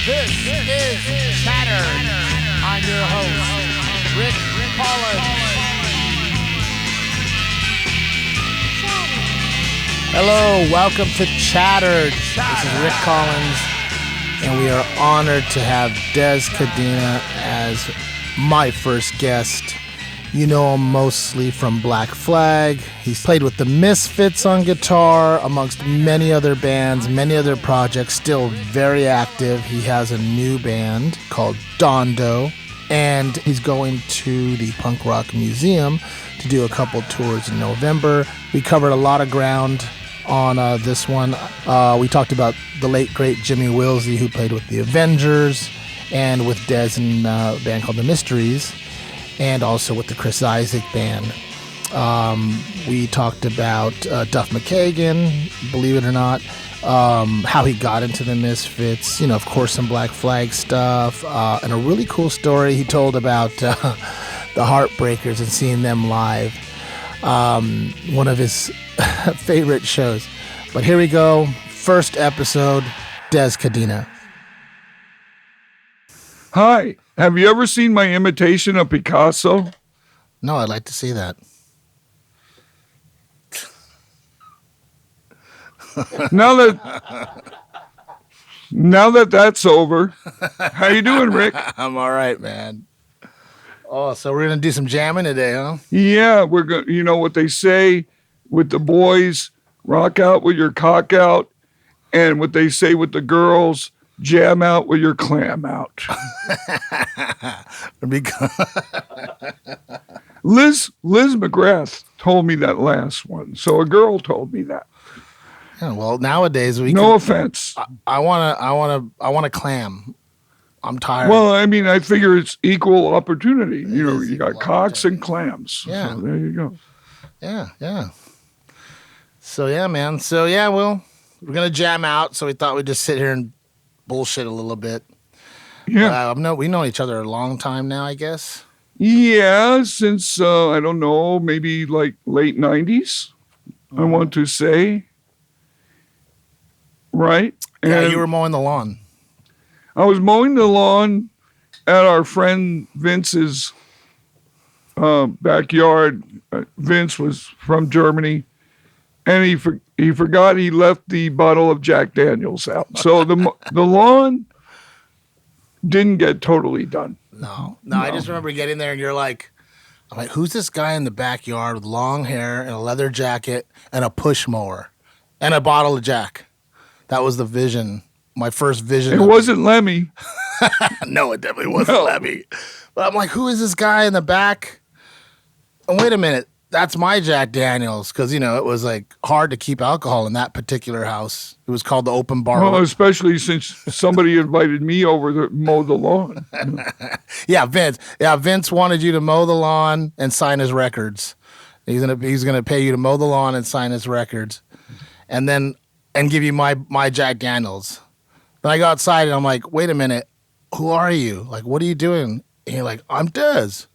This is Chatter. I'm your host, Rick Collins. Hello, welcome to Chatter. This is Rick Collins, and we are honored to have Dez Cadena as my first guest. You know him mostly from Black Flag. He's played with the Misfits on guitar, amongst many other bands, many other projects, still very active. He has a new band called Dondo, and he's going to the Punk Rock Museum to do a couple tours in November. We covered a lot of ground on this one. We talked about the late, great Jimmy Wilsey, who played with the Avengers, and with Dez in a band called The Mysteries, and also with the Chris Isaak band. We talked about Duff McKagan, believe it or not, how he got into the Misfits, you know, of course, some Black Flag stuff, and a really cool story he told about the Heartbreakers and seeing them live. One of his favorite shows. But here we go. First episode, Dez Cadena. Hi, have you ever seen my imitation of Picasso? No, I'd like to see that. Now that that's over, how you doing, Rick? I'm all right, man. Oh, so we're going to do some jamming today, huh? Yeah, we're going. You know what they say with the boys, rock out with your cock out, and what they say with the girls, jam out with your clam out. Liz McGrath told me that last one, so a girl told me that. Yeah, well, nowadays no offense. I want to clam. I'm tired. Well, I mean, I figure it's equal opportunity. You know, you got cocks and clams. Yeah. So there you go. Yeah. So yeah, man. So yeah, well, we're gonna jam out. So we thought we'd just sit here and bullshit a little bit. Yeah. We know each other a long time now, I guess. Yeah, since I don't know, maybe like late '90s. I want to say. Right. Yeah, and you were mowing the lawn. I was mowing the lawn at our friend Vince's backyard. Vince was from Germany, and he forgot he left the bottle of Jack Daniels out. So the lawn didn't get totally done. No. I just remember getting there, and I'm like, who's this guy in the backyard with long hair and a leather jacket and a push mower and a bottle of Jack? That was the vision. My first vision. It wasn't Lemmy. No, it definitely wasn't Lemmy. But I'm like, who is this guy in the back? And wait a minute, that's my Jack Daniels. Because, you know, it was like hard to keep alcohol in that particular house. It was called the Open Bar. Well, especially since somebody invited me over to mow the lawn. Yeah, Vince. Yeah, Vince wanted you to mow the lawn and sign his records. He's gonna pay you to mow the lawn and sign his records, and give you my Jack Daniels. Then I go outside and I'm like, wait a minute, who are you? Like, what are you doing? And you're like, I'm Dez.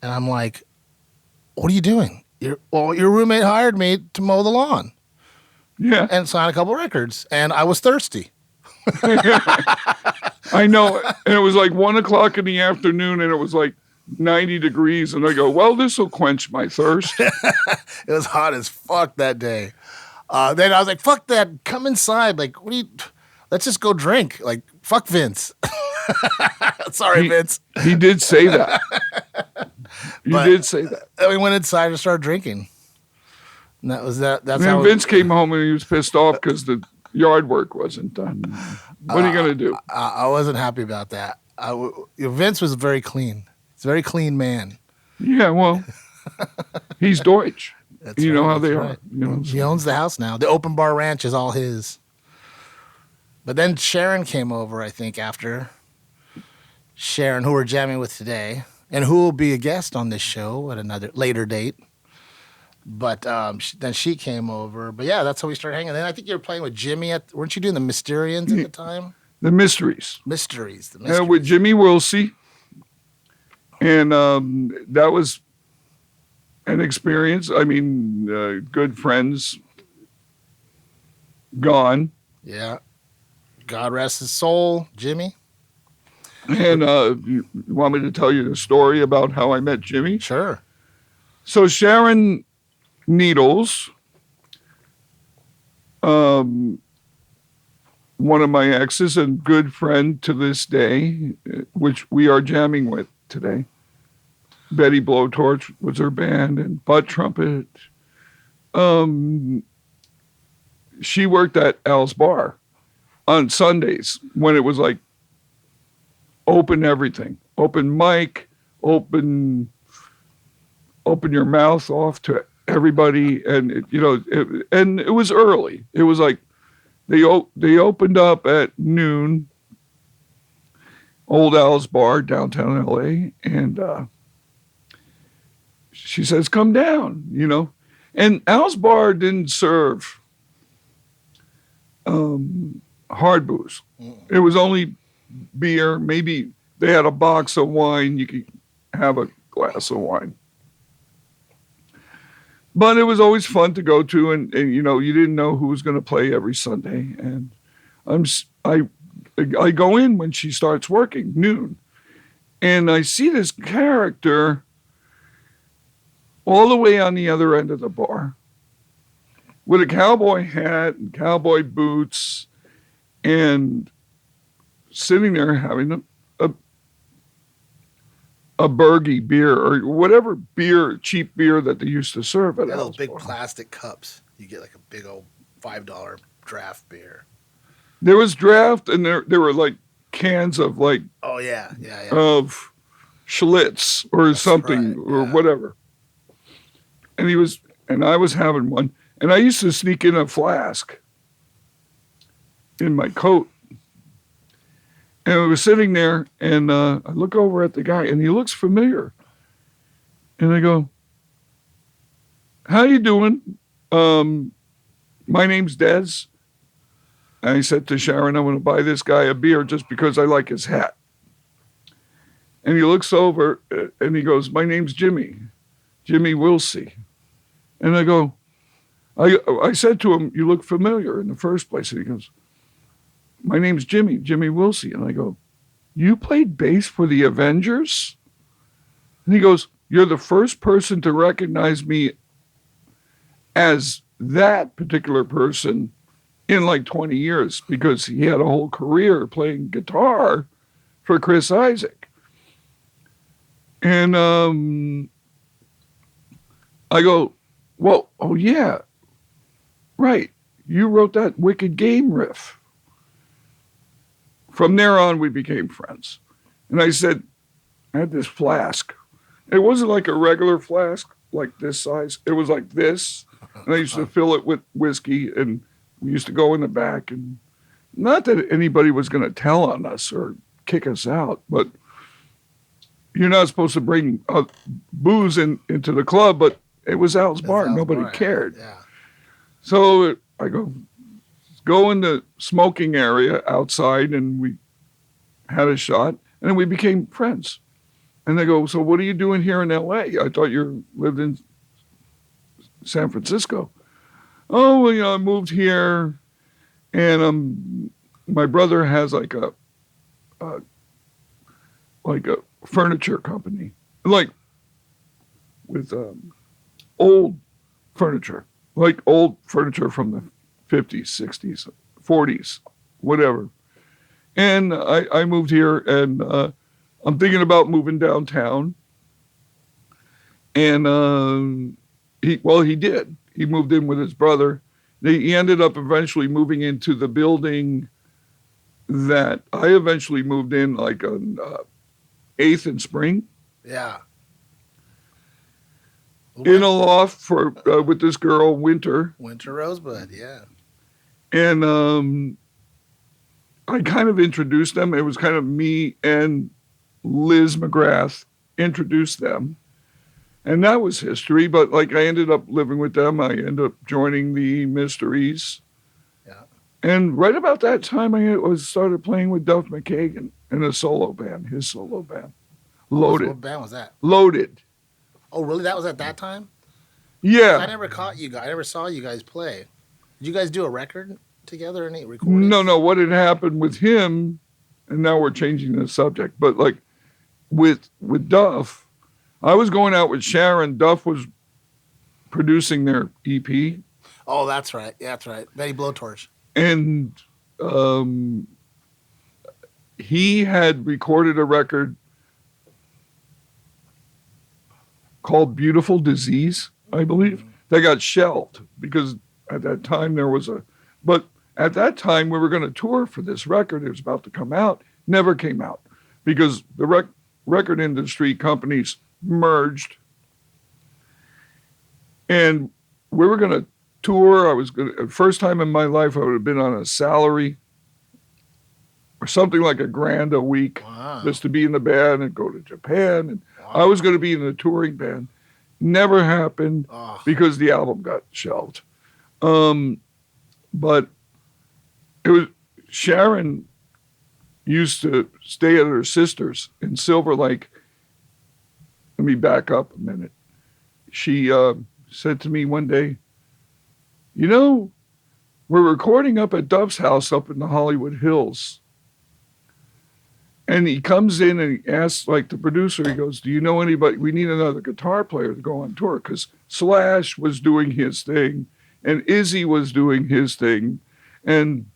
And I'm like, what are you doing? Your roommate hired me to mow the lawn. Yeah. And sign a couple records. And I was thirsty. I know. And it was like 1:00 in the afternoon and it was like 90 degrees. And I go, well, this will quench my thirst. It was hot as fuck that day. Then I was like, fuck that. Come inside. Like, let's just go drink. Like, fuck Vince. Sorry, Vince. He did say that. Did say that. And we went inside and started drinking. And that was that. That's and how Vince came home and he was pissed off because the yard work wasn't done. What are you going to do? I wasn't happy about that. Vince was very clean. He's a very clean man. Yeah, well, he's Deutsch. That's you right, know how they right. are. You know, he owns the house now. The Open Bar Ranch is all his. But then Sharon came over, I think, after. Sharon, who we're jamming with today, and who will be a guest on this show at another later date. But then she came over. But yeah, that's how we started hanging. Then I think you were playing with Jimmy. Weren't you doing the Mysterians at the time? The Mysteries. Mysteries. With Jimmy Wilsey. And that was an experience. I mean, good friends gone. Yeah. God rest his soul, Jimmy. And you want me to tell you the story about how I met Jimmy? Sure. So Sharon Needles, one of my exes and good friend to this day, which we are jamming with today. Betty Blowtorch was her band, and Butt Trumpet. She worked at Al's Bar on Sundays when it was like open everything, open mic, open your mouth off to everybody, and it was early. It was like they opened up at noon. Old Al's Bar, downtown LA, and she says, "Come down," And Al's Bar didn't serve hard booze. It was only beer. Maybe they had a box of wine. You could have a glass of wine. But it was always fun to go to, and you didn't know who was going to play every Sunday. And I go in when she starts working, noon, and I see this character all the way on the other end of the bar with a cowboy hat and cowboy boots and sitting there having a Bergie beer or whatever beer, cheap beer that they used to serve at those big plastic cups. You get like a big old $5 draft beer. There was draft, and there were like cans of like of Schlitz or That's something right, or whatever. And I was having one, and I used to sneak in a flask in my coat. And I was sitting there, and I look over at the guy, and he looks familiar. And I go, "How you doing? My name's Dez." And I said to Sharon, "I'm going to buy this guy a beer just because I like his hat." And he looks over, and he goes, "My name's Jimmy Wilsey." And I go, I said to him, "You look familiar in the first place." And he goes, "My name's Jimmy Wilsey." And I go, "You played bass for the Avengers?" And he goes, "You're the first person to recognize me as that particular person in like 20 years, because he had a whole career playing guitar for Chris Isaak." And I go, "Well, oh yeah, right. You wrote that Wicked Game riff." From there on, we became friends. And I said, I had this flask. It wasn't like a regular flask like this size. It was like this. And I used to fill it with whiskey, and we used to go in the back. And not that anybody was going to tell on us or kick us out, but you're not supposed to bring booze into the club, but it was Al's Bar. Nobody cared. Yeah. So I go in the smoking area outside, and we had a shot, and then we became friends. And they go, "So what are you doing here in LA? I thought you lived in San Francisco." "Oh, well, I moved here, and my brother has like a furniture company, like with old furniture, like old furniture from the 50s, 60s, 40s, whatever." And I moved here, and I'm thinking about moving downtown. And he did. He moved in with his brother. He ended up eventually moving into the building that I eventually moved in, like on 8th and Spring. Yeah. In a loft with this girl, Winter Rosebud, yeah. And I kind of introduced them. It was kind of me and Liz McGrath introduced them. And that was history. But like I ended up living with them. I ended up joining the Mysteries. Yeah. And right about that time, I started playing with Duff McKagan in a solo band, his solo band. Loaded. What band was that? Loaded. Oh, really? That was at that time? Yeah. I never caught you guys. I never saw you guys play. Did you guys do a record? together any recordings? No. What had happened with him, and now we're changing the subject, but like with Duff, I was going out with Sharon. Duff was producing their EP. Oh, that's right. Yeah, that's right. Betty Blowtorch. And he had recorded a record called Beautiful Disease, I believe. That got shelved because at that time but at that time we were going to tour for this record. It was about to come out. Never came out because the record industry companies merged. And we were going to tour. First time in my life I would have been on a salary or something like $1,000 a week just to be in the band and go to Japan. And I was going to be in a touring band. Never happened because the album got shelved. But it was Sharon used to stay at her sister's in Silver Lake. Let me back up a minute. She said to me one day, you know, we're recording up at Duff's house up in the Hollywood Hills. And he comes in and he asks, like, the producer, he goes, do you know anybody? We need another guitar player to go on tour because Slash was doing his thing and Izzy was doing his thing and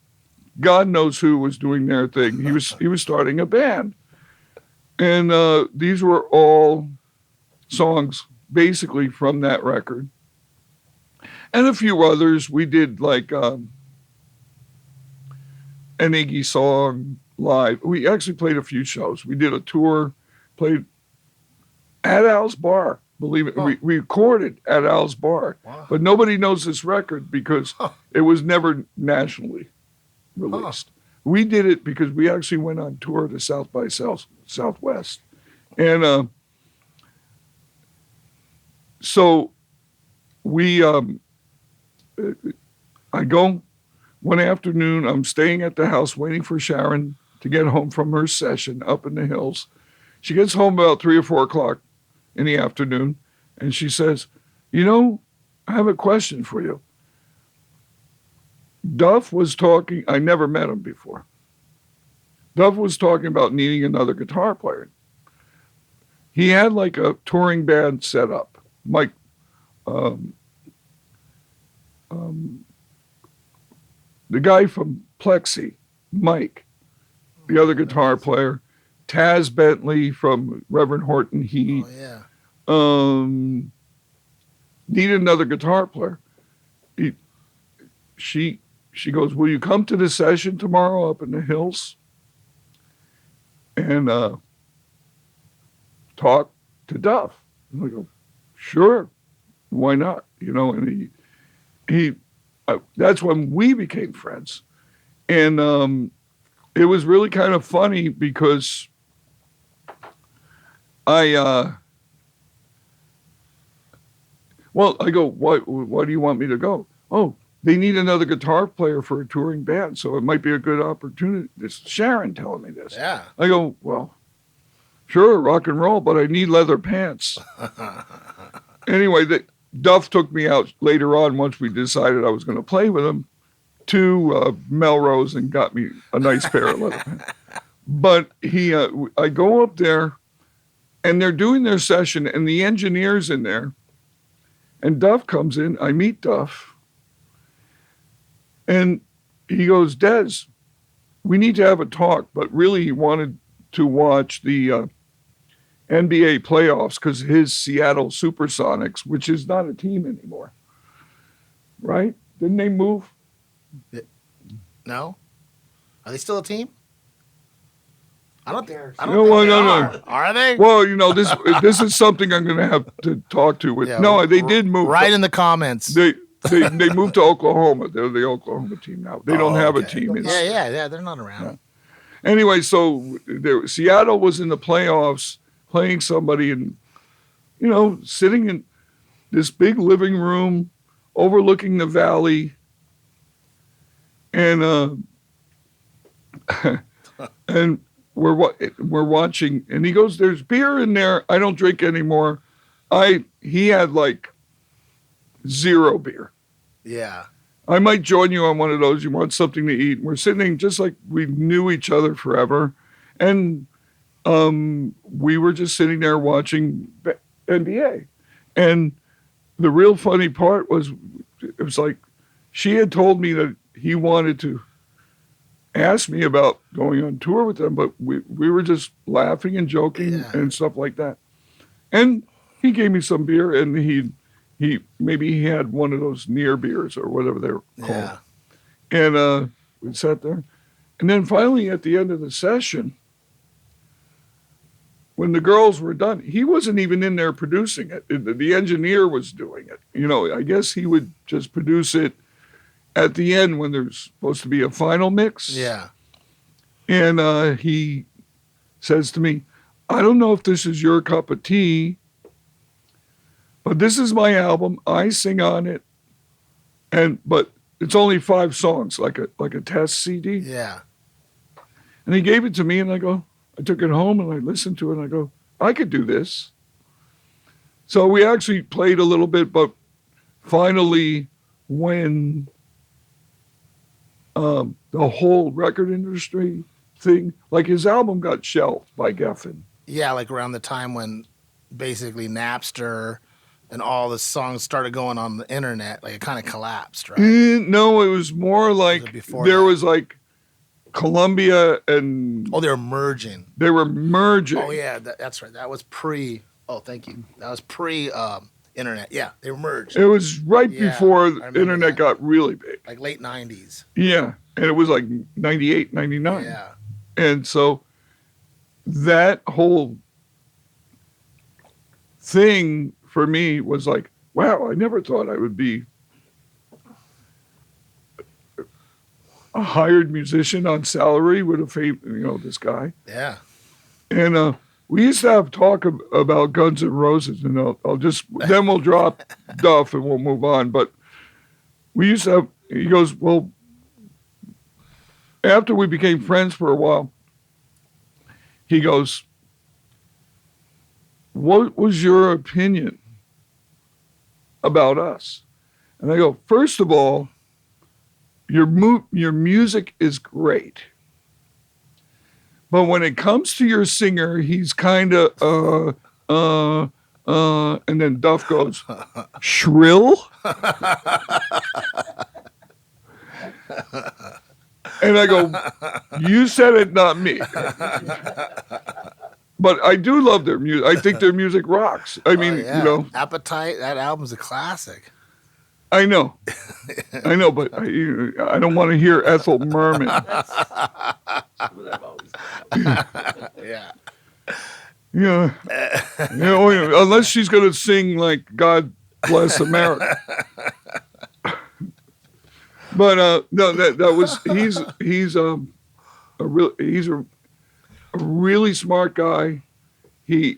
God knows who was doing their thing. He was starting a band. And these were all songs basically from that record. And a few others. We did like an Iggy song live. We actually played a few shows. We did a tour, played at Al's Bar. Believe it. Oh. We recorded at Al's Bar. Wow. But nobody knows this record because it was never nationally released. We did it because we actually went on tour to South by Southwest. And so we, I go one afternoon, I'm staying at the house waiting for Sharon to get home from her session up in the hills. She gets home about 3 or 4 o'clock in the afternoon, and she says, you know, I have a question for you. Duff was talking, I never met him before. Duff was talking about needing another guitar player. He had like a touring band set up. Mike, the guy from Plexi, Mike, the other guitar player, Taz Bentley from Reverend Horton Heat. Oh, yeah. Needed another guitar player. She goes, will you come to the session tomorrow up in the hills and talk to Duff? And I go, sure, why not? You know, and he that's when we became friends. And it was really kind of funny because I go, why do you want me to go? Oh, they need another guitar player for a touring band, so it might be a good opportunity. This is Sharon telling me this. Yeah. I go, well, sure, rock and roll, but I need leather pants. Anyway, Duff took me out later on once we decided I was going to play with him to Melrose and got me a nice pair of leather pants. But I go up there, and they're doing their session, and the engineer's in there, and Duff comes in. I meet Duff. And he goes, Dez, we need to have a talk. But really, he wanted to watch the NBA playoffs because his Seattle Supersonics, which is not a team anymore, right? Didn't they move? No. Are they still a team? I don't think. No. Are they? Well, you know, this is something I'm going to have to talk to with. Yeah, no, they did move. Right in the comments. They moved to Oklahoma. They're the Oklahoma team now. They don't have a team. Yeah. They're not around. Yeah. Anyway, so Seattle was in the playoffs playing somebody and, you know, sitting in this big living room overlooking the valley. And and we're watching, and he goes, there's beer in there. I don't drink anymore. He had like 0 beer. Yeah. I might join you on one of those. You want something to eat? And we're sitting just like we knew each other forever. And we were just sitting there watching NBA. And the real funny part was, it was like, she had told me that he wanted to ask me about going on tour with them, but we were just laughing and joking and stuff like that. And he gave me some beer, and he maybe he had one of those near beers or whatever they're called. And we sat there. And then finally at the end of the session, when the girls were done, he wasn't even in there producing it. The engineer was doing it. You know, I guess he would just produce it at the end when there's supposed to be a final mix. Yeah. And he says to me, I don't know if this is your cup of tea, but this is my album. I sing on it. But it's only 5 songs, like a test CD. Yeah. And he gave it to me, and I took it home and I listened to it, and I go, I could do this. So we actually played a little bit, but finally when the whole record industry thing, like his album got shelved by Geffen. Yeah, like around the time when basically Napster and all the songs started going on the internet, like it kind of collapsed, right? No, it was more like there was like Columbia and... Oh, they were merging. They were merging. Oh, yeah, that's right. That was pre... Oh, thank you. That was pre-internet. Yeah, they were merged. It was right before the internet got really big. Like late 90s. Yeah, and it was like 98, 99. Yeah. And so that whole thing for me was like, wow, I never thought I would be a hired musician on salary with this guy. Yeah. And we used to have talk about Guns N' Roses, and I'll just, then we'll drop Duff and we'll move on. But we used to have, he goes, well, after we became friends for a while, he goes, what was your opinion about us? And I go, first of all, your music is great. But when it comes to your singer, he's kind of, and then Duff goes, shrill? And I go, you said it, not me. But I do love their music. I think their music rocks. I mean, Appetite, that album's a classic. I know, but I don't want to hear Ethel Merman. Yeah. Yeah. Unless she's going to sing like "God Bless America." But no, that was he's a really smart guy. He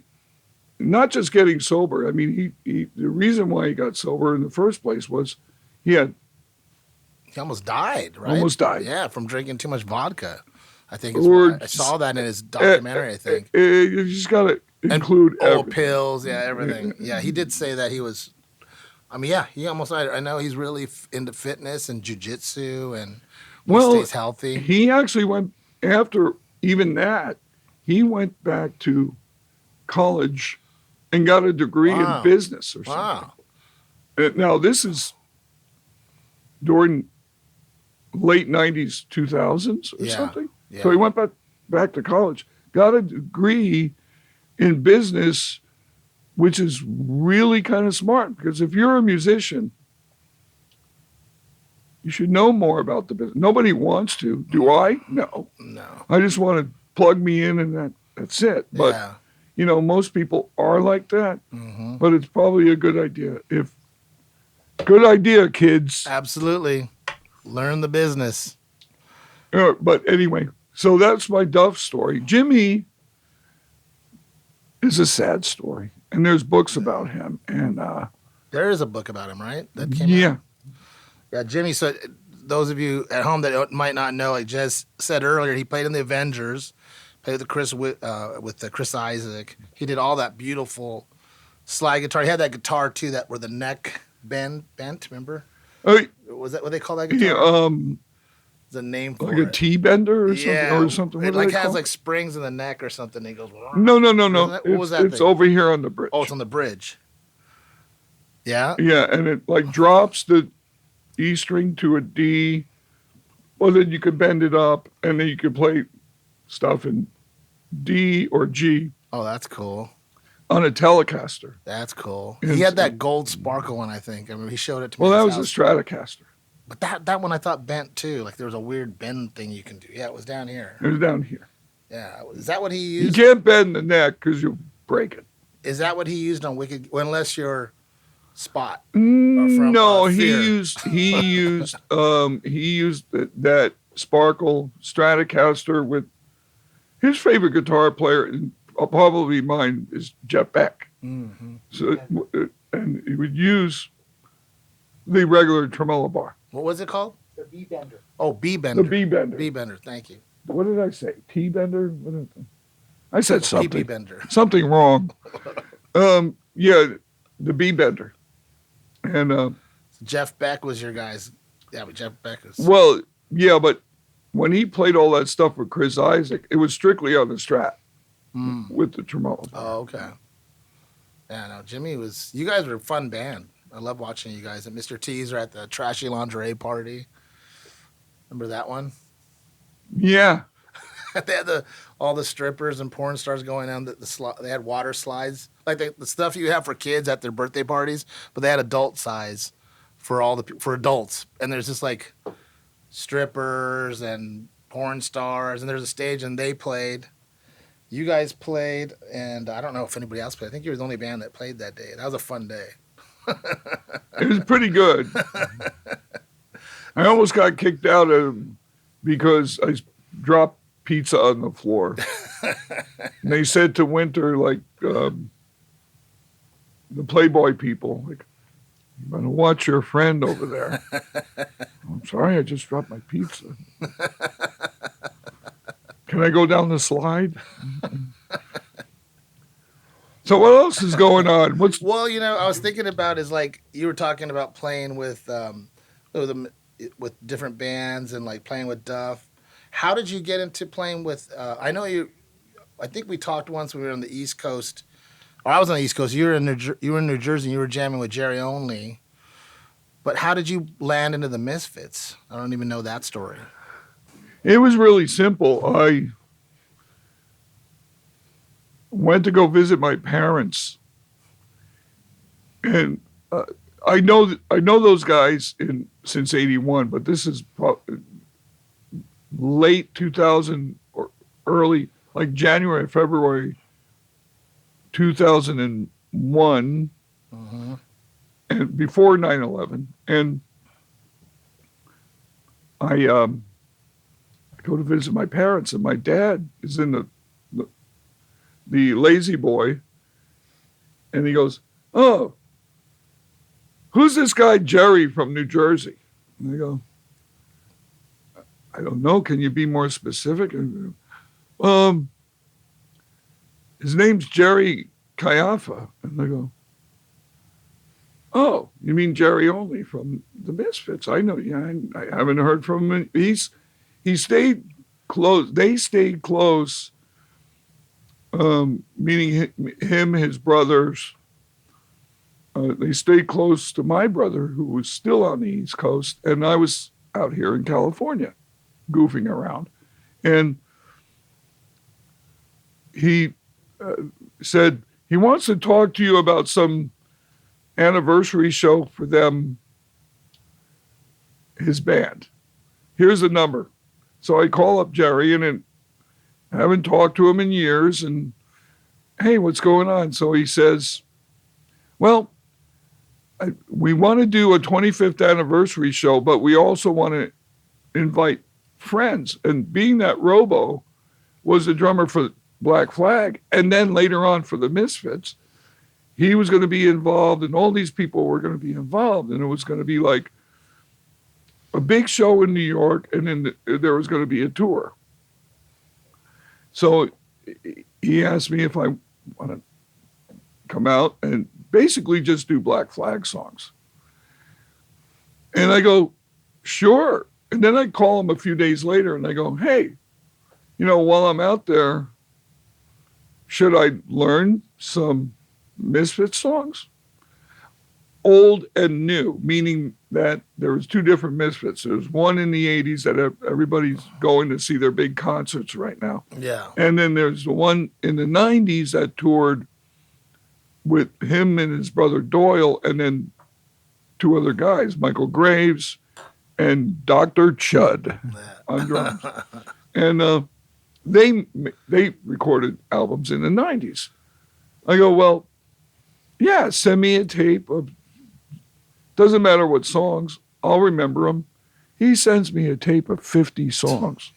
not just getting sober. I mean, he the reason why he got sober in the first place was he almost died, right? Almost died. Yeah, from drinking too much vodka. I think I saw that in his documentary. I think you just got to include pills, everything. Yeah, he did say that he was. I mean, he almost died. I know he's really into fitness and jiu-jitsu and stays healthy. He actually went after even that. He went back to college and got a degree in business or something. Wow. Now, this is during late 90s, 2000s or something. Yeah. So he went back to college, got a degree in business, which is really kind of smart, because if you're a musician, you should know more about the business. Nobody wants to. Do I? No. I just want to plug me in and that's it. But, most people are like that. Mm-hmm. But it's probably a good idea. Good idea, kids. Absolutely. Learn the business. But anyway, so that's my Duff story. Jimmy is a sad story. And there's books about him. And there is a book about him, right? That came out? Yeah, Jimmy. So those of you at home that might not know, like Jez said earlier, he played in the Avengers, played with Chris Isaac. He did all that beautiful slide guitar. He had that guitar too, where the neck bent. Remember? Uh, Was that what they call that yeah, guitar? There's a name for like it. a T-bender or Yeah, something, or something. What it do like they has call like springs in the neck or something. It goes. No. Doesn't it? What was that It's thing? over here on the bridge. Oh, it's on the bridge. Yeah. Yeah, and it like drops the E string to a D. Well, then you could bend it up, and then you could play stuff in D or G Oh, that's cool. on a Telecaster. That's cool. And He had that gold sparkle one, I think. I mean, he showed it to me. Well, at that his was a house. Stratocaster. But that one I thought bent too. Like there was a weird bend thing you can do. Yeah, it was down here. It was down here. Yeah, is that what he You used? can't bend the neck because you'll break it. Is that what he used on Wicked? Well, unless you're Spot. No, he Fear. used that Sparkle Stratocaster with his favorite guitar player, and probably mine, is Jeff Beck. Mm-hmm. So, and he would use the regular tremolo bar. What was it called? The B bender. Oh, B bender. The B bender. B bender. Thank you. What did I say? T bender? I said PP something. bender. Something wrong. Yeah, the B bender. And Jeff Beck was your guy's. Yeah, but Jeff Beck is. well, yeah, but when he played all that stuff with Chris Isaac, it was strictly on the Strat with the tremolo. Oh, okay. Yeah, no, Jimmy was. You guys were a fun band. I love watching you guys at Mr. T's or at the Trashy Lingerie Party. Remember that one? Yeah. They had all the strippers and porn stars going down they had water slides, like the stuff you have for kids at their birthday parties, but they had adult size for adults. And there's just like strippers and porn stars, and there's a stage, and they played. You guys played, and I don't know if anybody else played. I think you were the only band that played that day. That was a fun day. It was pretty good. I almost got kicked out because I dropped pizza on the floor. And they said to Winter, like, the Playboy people, like, you better watch your friend over there. I'm sorry, I just dropped my pizza. Can I go down the slide? So what else is going on? Well, I was thinking about is like you were talking about playing with different bands and like playing with Duff. How did you get into playing with? I think we talked once when we were on the East Coast. Or I was on the East Coast. You were in New Jersey. And you were jamming with Jerry Only. But how did you land into the Misfits? I don't even know that story. It was really simple. I went to go visit my parents, and I know those guys since '81, but this is late 2000 or early, like January, February 2001, and before 9/11, and I go to visit my parents, and my dad is in the Lazy Boy, and he goes, "Oh, who's this guy Jerry from New Jersey?" And I go, "I don't know. Can you be more specific?" And, his name's Jerry Caiafa. And I go, "Oh, you mean Jerry Only from the Misfits? I know. Yeah, I haven't heard from him. He stayed close. They stayed close." Meaning him, his brothers, they stayed close to my brother, who was still on the East Coast, and I was out here in California, goofing around. And he said he wants to talk to you about some anniversary show for them, his band. Here's the number. So I call up Jerry, and I haven't talked to him in years, and hey, what's going on? So he says, well, we want to do a 25th anniversary show, but we also want to invite friends. And being that Robo was the drummer for Black Flag, and then later on for the Misfits, he was going to be involved, and all these people were going to be involved, and it was going to be like a big show in New York, and then there was going to be a tour. So he asked me if I want to come out and basically just do Black Flag songs. And I go, sure. And then I call him a few days later and I go, hey, while I'm out there, should I learn some Misfits songs? Old and new, meaning that there was two different Misfits. There's one in the 80s that everybody's going to see their big concerts right now. Yeah. And then there's the one in the 90s that toured with him and his brother Doyle, and then two other guys, Michael Graves and Dr. Chud on drums. And they recorded albums in the 90s. I go, well, yeah, send me a tape of, doesn't matter what songs, I'll remember them. He sends me a tape of 50 songs.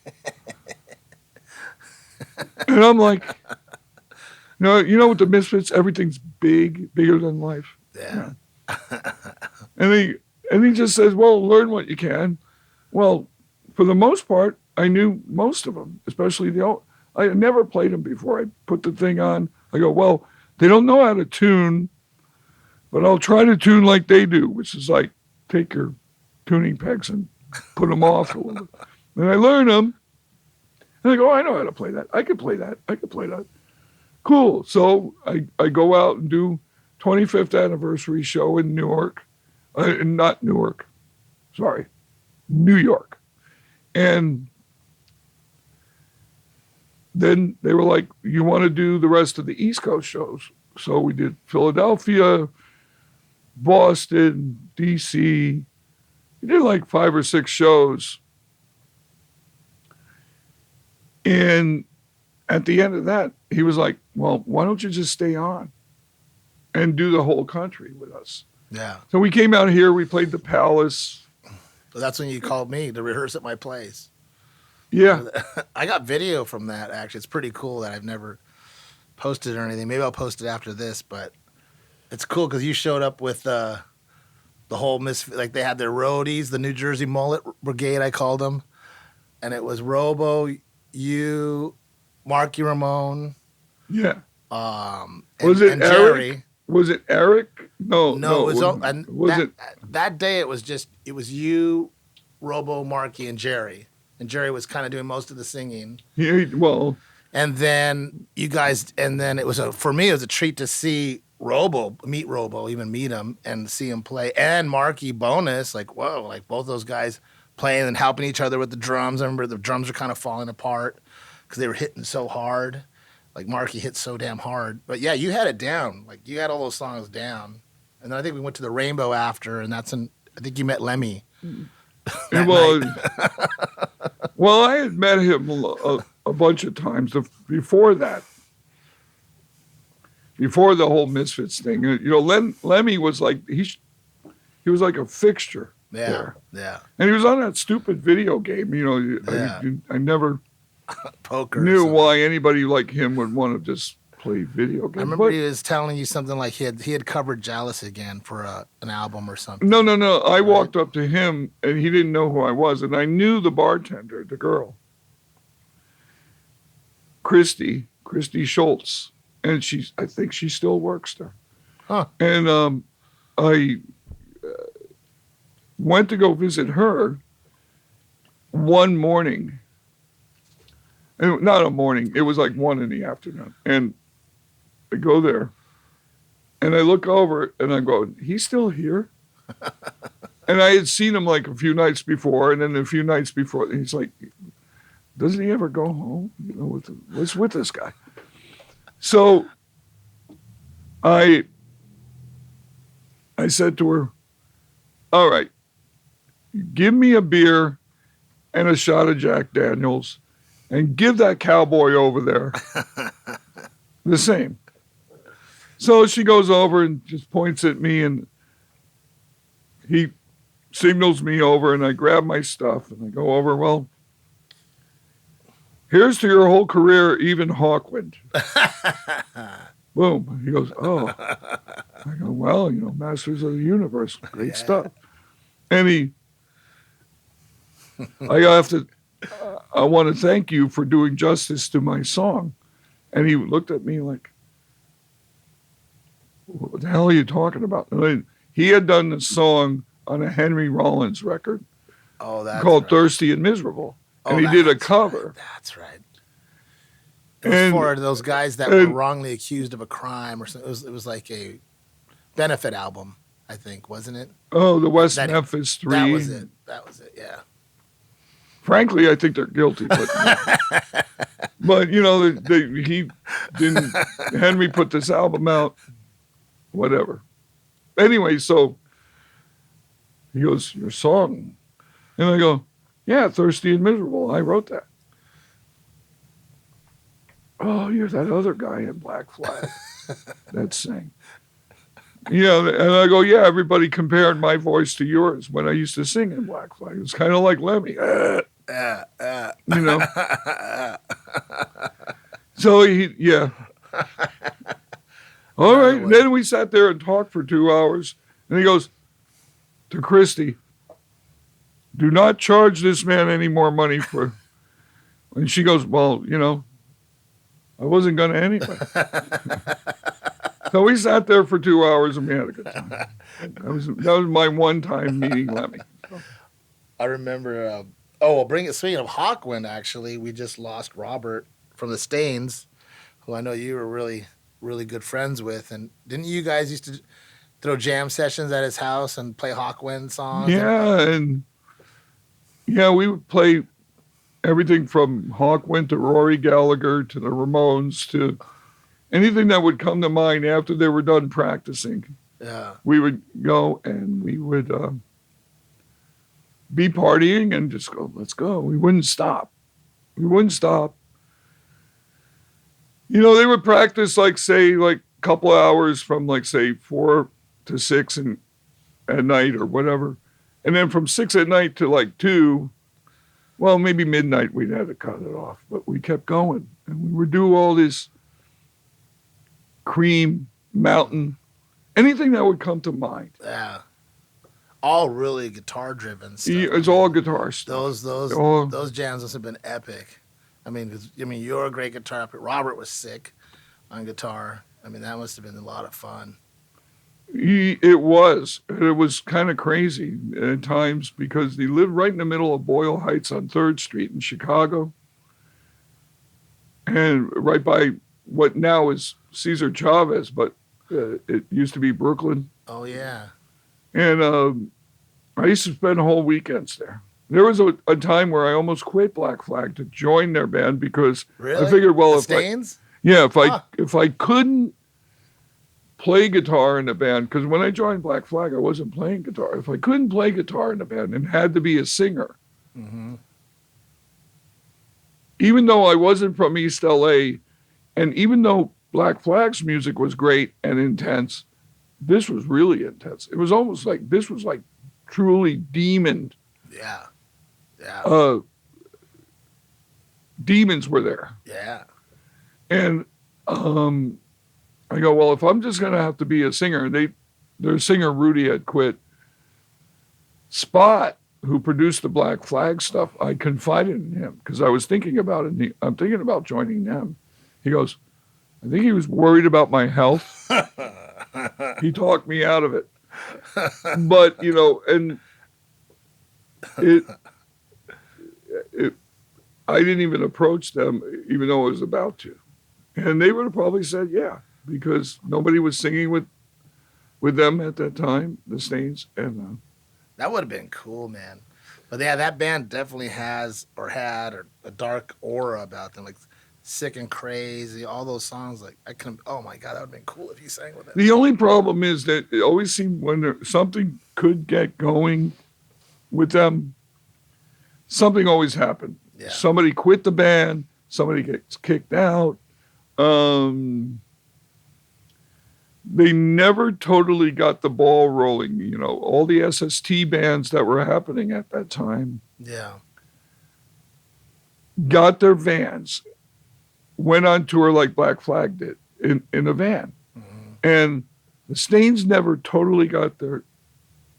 And I'm like, with the Misfits, everything's bigger than life. Yeah. And he just says, well, learn what you can. Well, for the most part, I knew most of them, especially I never played them before. I put the thing on. I go, well, they don't know how to tune, but I'll try to tune like they do, which is like take your tuning pegs and put them off a little bit. And I learn them. And I go, I know how to play that. I can play that. Cool. So I go out and do 25th anniversary show in Newark. Not Newark. Sorry. New York. And then they were like, you want to do the rest of the East Coast shows? So we did Philadelphia, Boston, DC. We did like 5 or 6 shows. And at the end of that, he was like, well, why don't you just stay on and do the whole country with us? Yeah. So we came out here, we played the Palace. So that's when you called me to rehearse at my place. Yeah. I got video from that, actually. It's pretty cool that I've never posted or anything. Maybe I'll post it after this, but it's cool because you showed up with the whole like they had their roadies, the New Jersey Mullet Brigade, I called them. And it was Robo, you, Marky Ramone. Yeah. And, was it and Eric? Jerry. Was it Eric? No, it was it? That day it was you, Robo, Marky, and Jerry. And Jerry was kind of doing most of the singing. Well. And then you guys, and then for me, it was a treat to see meet Robo, even meet him and see him play. And Marky bonus, like, whoa, like both those guys playing and helping each other with the drums. I remember the drums were kind of falling apart because they were hitting so hard. Like Marky hit so damn hard. But yeah, you had it down. Like you had all those songs down. And then I think we went to the Rainbow after, and I think you met Lemmy. Well, I had met him a bunch of times before that. Before the whole Misfits thing. Lemmy was like, he was like a fixture there. Yeah. And he was on that stupid video game. I never Poker knew why anybody like him would want to just play video games. I remember he was telling you something like he had covered Jealous Again for an album or something. No. I walked up to him and he didn't know who I was. And I knew the bartender, the girl, Christy Schultz. And I think she still works there. Huh. And I went to go visit her one morning. Not a morning. It was like 1 in the afternoon. And I go there. And I look over and I go, he's still here? And I had seen him like a few nights before. And then a few nights before, and he's like, doesn't he ever go home? What's with this guy? So I said to her, all right, give me a beer and a shot of Jack Daniels and give that cowboy over there the same. So she goes over and just points at me and he signals me over and I grab my stuff and I go over, well, here's to your whole career, even Hawkwind. Boom. He goes, oh. I go, well, Masters of the Universe, great stuff. And I want to thank you for doing justice to my song. And he looked at me like, what the hell are you talking about? He had done the song on a Henry Rollins record that's called right. Thirsty and Miserable. Oh, And he did a that's cover. Right. That's right. It was for those guys that were wrongly accused of a crime or something. It was like a benefit album, I think, wasn't it? Oh, the West Memphis 3. That was it. That was it, yeah. Frankly, I think they're guilty. But, but you know, he didn't, Henry put this album out, whatever. Anyway, so he goes, your song. And I go, yeah, Thirsty and Miserable. I wrote that. Oh, you're that other guy in Black Flag that sang. Yeah, and I go, yeah, everybody compared my voice to yours when I used to sing in Black Flag. It's kind of like Lemmy. You know? So, yeah. All right. Then we sat there and talked for 2 hours. And he goes to Christy, do not charge this man any more money for... And she goes, well, you know, I wasn't going to anyway. So we sat there for 2 hours and we had a good time. That was my one time meeting Lemmy. I remember, speaking of Hawkwind, actually, we just lost Robert from the Stains, who I know you were really, really good friends with. And didn't you guys used to throw jam sessions at his house and play Hawkwind songs? Yeah, we would play everything from Hawkwind to Rory Gallagher to the Ramones to anything that would come to mind after they were done practicing. Yeah. We would go and we would be partying and just go, let's go. We wouldn't stop. You know, they would practice like a couple hours from 4 to 6 at night or whatever. And then from 6 at night to 2, well, maybe midnight, we'd have to cut it off. But we kept going. And we would do all this Cream, Mountain, anything that would come to mind. Yeah. All really guitar-driven stuff. It's all guitar stuff. Those jams must have been epic. I mean, you're a great guitar player. Robert was sick on guitar. I mean, that must have been a lot of fun. It was. It was kind of crazy at times because he lived right in the middle of Boyle Heights on 3rd Street in Chicago. And right by what now is Cesar Chavez, but it used to be Brooklyn. Oh, yeah. And I used to spend whole weekends there. There was a time where I almost quit Black Flag to join their band because really? I figured, well, if I couldn't play guitar in the band, because when I joined Black Flag, I wasn't playing guitar. If I couldn't play guitar in the band and had to be a singer, even though I wasn't from East LA, and even though Black Flag's music was great and intense, this was really intense. It was almost like this was like truly demon. Yeah. Demons were there. Yeah. And I go, well, if I'm just going to have to be a singer, their singer Rudy had quit. Spot, who produced the Black Flag stuff, I confided in him because I was thinking about it. I'm thinking about joining them. He goes, I think he was worried about my health. He talked me out of it. But, you know, and I didn't even approach them, even though I was about to. And they would have probably said, yeah, because nobody was singing with them at that time, the Stains. And that would have been cool, man. But yeah, that band definitely has or had a dark aura about them, like Sick and Crazy, all those songs. Like oh my God, that would have been cool if you sang with them. The only problem is that it always seemed when something could get going with them, something always happened. Yeah. Somebody quit the band, somebody gets kicked out. They never totally got the ball rolling. You know, all the SST bands that were happening at that time. Yeah. Got their vans, went on tour like Black Flag did in a van. Mm-hmm. And the Stains never totally got their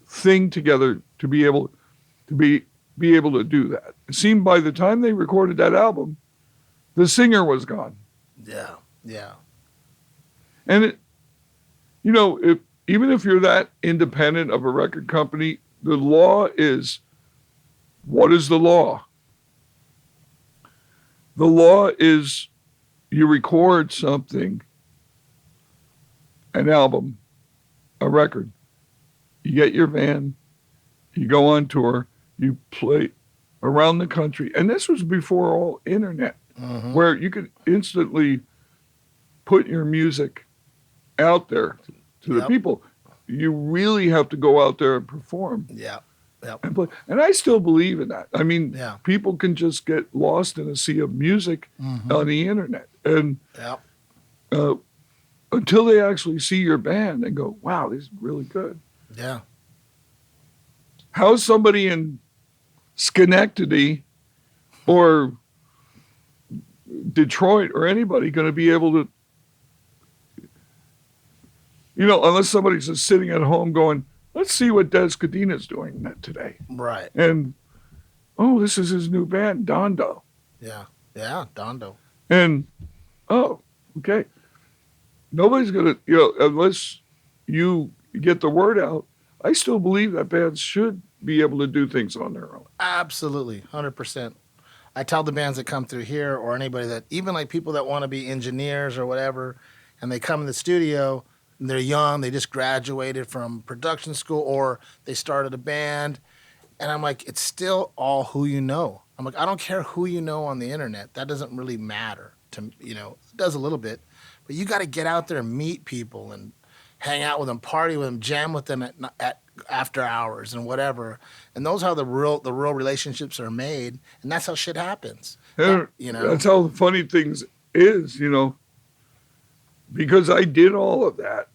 thing together to be able to do that. It seemed by the time they recorded that album, the singer was gone. Yeah, yeah. And even if you're that independent of a record company, The law is, what is the law? The law is you record something, an album, a record. You get your van, you go on tour, you play around the country. And this was before all internet, where you could instantly put your music out there to the people. You really have to go out there and perform. Yeah. Yep. And play. And I still believe in that. I mean, people can just get lost in a sea of music on the internet. And until they actually see your band and go, wow, this is really good. Yeah. How's somebody in Schenectady or Detroit or anybody going to be able to, unless somebody's just sitting at home going, let's see what Dez Cadena's doing today. Right. And, this is his new band, Dondo. Yeah. Yeah, Dondo. And, okay. Nobody's going to, unless you get the word out, I still believe that bands should be able to do things on their own. Absolutely, 100%. I tell the bands that come through here or anybody that, even like people that want to be engineers or whatever, and they come in the studio, and they're young, they just graduated from production school or they started a band, and I'm like, it's still all who you know. I'm like, I don't care who you know on the internet. That doesn't really matter to it does a little bit, but you got to get out there and meet people and hang out with them, party with them, jam with them at after hours and whatever. And those are how the real relationships are made, and that's how shit happens. That's how the funny things is, because I did all of that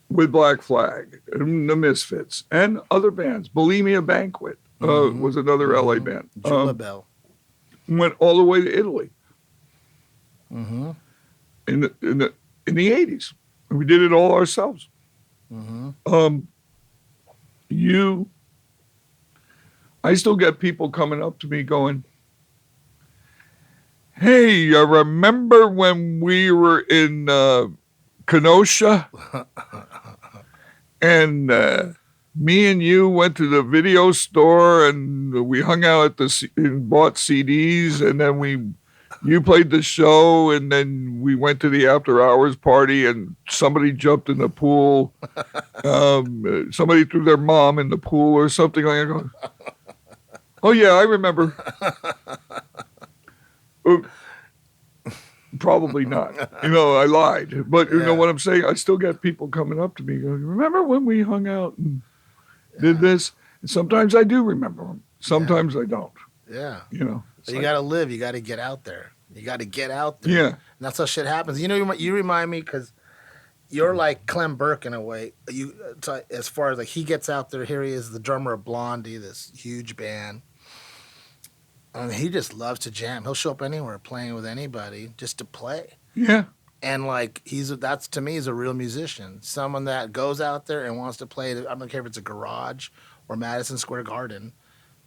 with Black Flag and the Misfits and other bands. Bulimia Banquet was another LA band. Jula Bell. Went all the way to Italy. In the 80s. And we did it all ourselves. I still get people coming up to me going, hey, I remember when we were in Kenosha and me and you went to the video store and we hung out and bought CDs, and then you played the show, and then we went to the after hours party and somebody jumped in the pool. Somebody threw their mom in the pool or something like that. Oh yeah, I remember. Probably not. I lied. But you know what I'm saying? I still get people coming up to me going, remember when we hung out and did this? And sometimes I do remember them. Sometimes I don't. Yeah. So you got to live. You got to get out there. You got to get out there. Yeah. And that's how shit happens. You remind me because you're like Clem Burke in a way. As far as like he gets out there, here he is, the drummer of Blondie, this huge band. And he just loves to jam. He'll show up anywhere playing with anybody just to play. Yeah. And like that's to me is a real musician. Someone that goes out there and wants to play. I don't care if it's a garage or Madison Square Garden.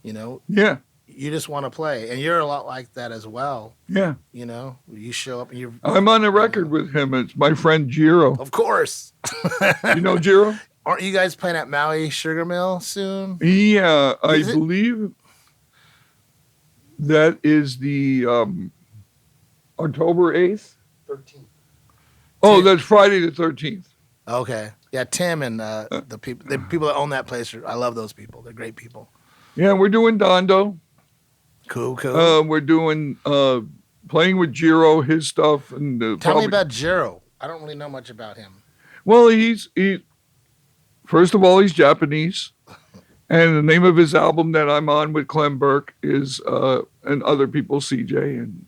Yeah. You just want to play, and you're a lot like that as well. Yeah. You show up and you're. I'm on a record with him. It's my friend Jiro. Of course. You know Jiro? Aren't you guys playing at Maui Sugar Mill soon? Yeah, I believe that is the October 8th. 13th. Oh, that's Friday the 13th. Okay. Yeah, Tim and the people that own that place. I love those people. They're great people. Yeah, we're doing Dondo. Cool. We're doing playing with Jiro, his stuff, and tell me about Jiro. I don't really know much about him. Well, he first of all, he's Japanese, and the name of his album that I'm on with Clem Burke is and other people, CJ and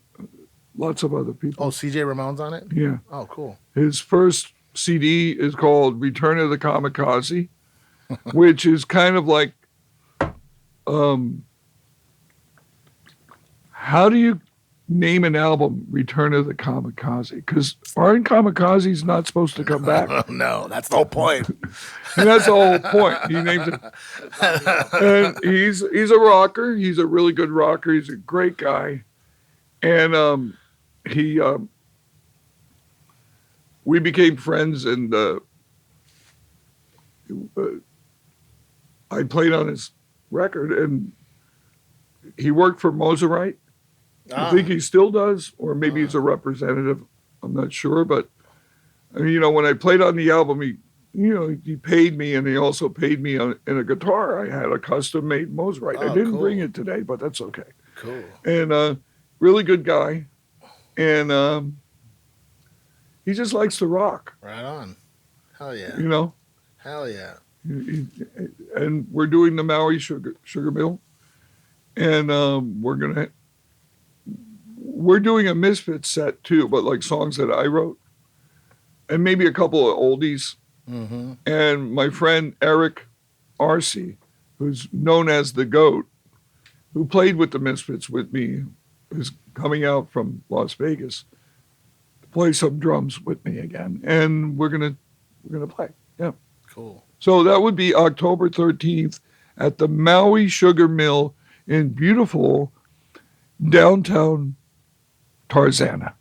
lots of other people. Oh, CJ Ramon's on it? Yeah. Oh, cool. His first CD is called Return of the Kamikaze, which is kind of like how do you name an album Return of the Kamikaze? Because aren't kamikazes not supposed to come back? No, that's the whole point. And that's the whole point. He names it. And he's a rocker. He's a really good rocker. He's a great guy. And we became friends, and I played on his record, and he worked for Mozarite. I think he still does, or maybe he's a representative. I'm not sure, but when I played on the album, he paid me, and he also paid me in a guitar. I had a custom-made Mozarite. I didn't bring it today, but that's okay. Cool. And really good guy, and he just likes to rock. Right on. Hell yeah. Hell yeah. And we're doing the Maui Sugar Mill, and we're doing a Misfits set too, but like songs that I wrote, and maybe a couple of oldies. Mm-hmm. And my friend Eric Arce, who's known as the GOAT, who played with the Misfits with me, is coming out from Las Vegas to play some drums with me again, and we're gonna play. Yeah, cool. So that would be October 13th at the Maui Sugar Mill in beautiful downtown Tarzana.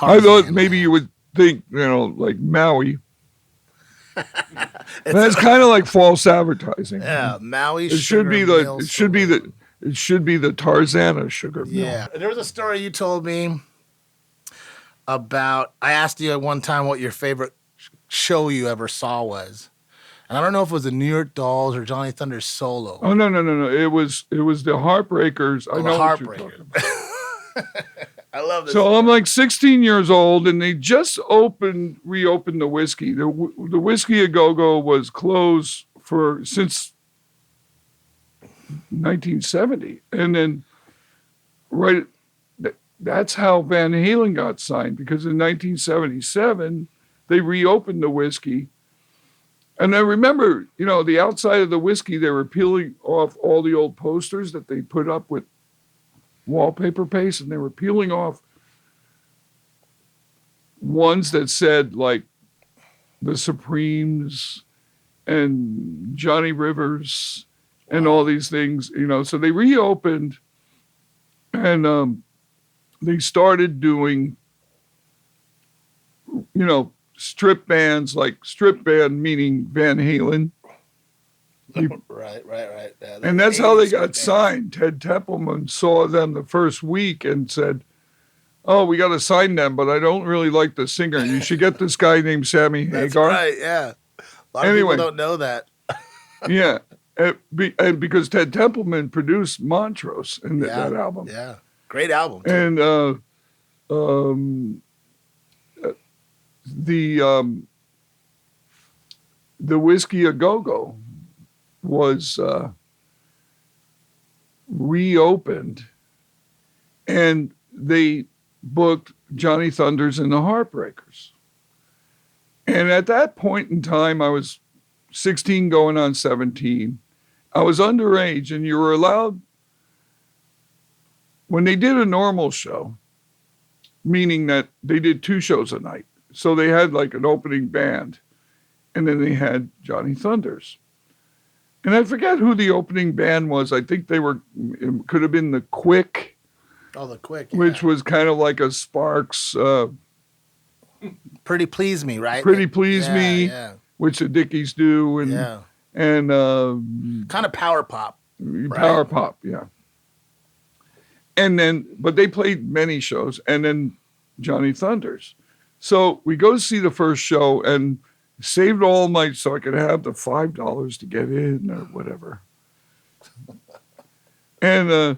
I thought maybe you would think, like Maui. That's kind of like false advertising. Yeah, Maui. It should be the Tarzana Sugar Mill. Yeah, there was a story you told me about. I asked you at one time what your favorite show you ever saw was, and I don't know if it was the New York Dolls or Johnny Thunder's solo. Oh no! It was the Heartbreakers. I know what you're talking about. I love this. So I'm like 16 years old, and they just reopened the whiskey. The Whiskey A Go-Go was closed since 1970, and then that's how Van Halen got signed, because in 1977 they reopened the whiskey. And I remember, the outside of the whiskey, they were peeling off all the old posters that they put up with wallpaper paste, and they were peeling off ones that said like the Supremes and Johnny Rivers and all these things, so they reopened, and they started doing, strip bands, like strip band meaning Van Halen. Right. Yeah, and that's how they got signed. Ted Templeman saw them the first week and said, "Oh, we got to sign them, but I don't really like the singer. You should get this guy named Sammy Hagar." That's right, yeah. A lot of people don't know that. Yeah, and because Ted Templeman produced Montrose in that album. Yeah, great album. Too. And the Whiskey A Go-Go was reopened, and they booked Johnny Thunders and the Heartbreakers. And at that point in time, I was 16 going on 17. I was underage, and you were allowed, when they did a normal show, meaning that they did 2 shows a night. So they had like an opening band, and then they had Johnny Thunders. And I forget who the opening band was. I think it could have been the Quick. Oh, the Quick. Yeah. Which was kind of like a Sparks. Pretty Please Me, right? Pretty Please Me, which the Dickies do. And kind of power pop. Power pop, yeah. And then, but they played many shows, and then Johnny Thunders. So we go see the first show, and saved all my, so I could have the $5 to get in or whatever. And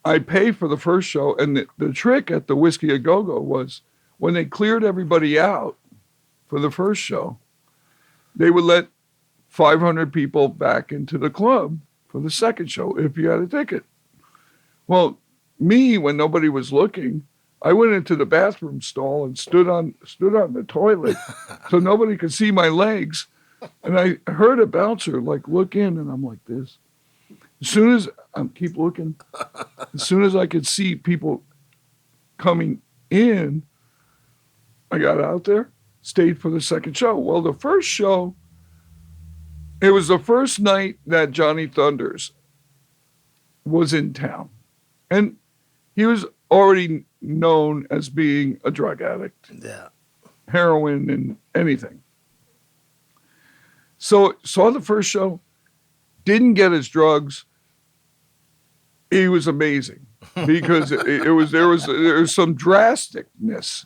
I pay for the first show, and the trick at the Whiskey A Go-Go was when they cleared everybody out for the first show, they would let 500 people back into the club for the second show if you had a ticket. Well, me, when nobody was looking, I went into the bathroom stall and stood on the toilet so nobody could see my legs. And I heard a bouncer look in, and I'm like this. As soon as I keep looking, as soon as I could see people coming in, I got out there, stayed for the second show. Well, the first show, it was the first night that Johnny Thunders was in town. And he was already known as being a drug addict. Yeah. Heroin and anything. So saw the first show, didn't get his drugs. He was amazing because there was some drasticness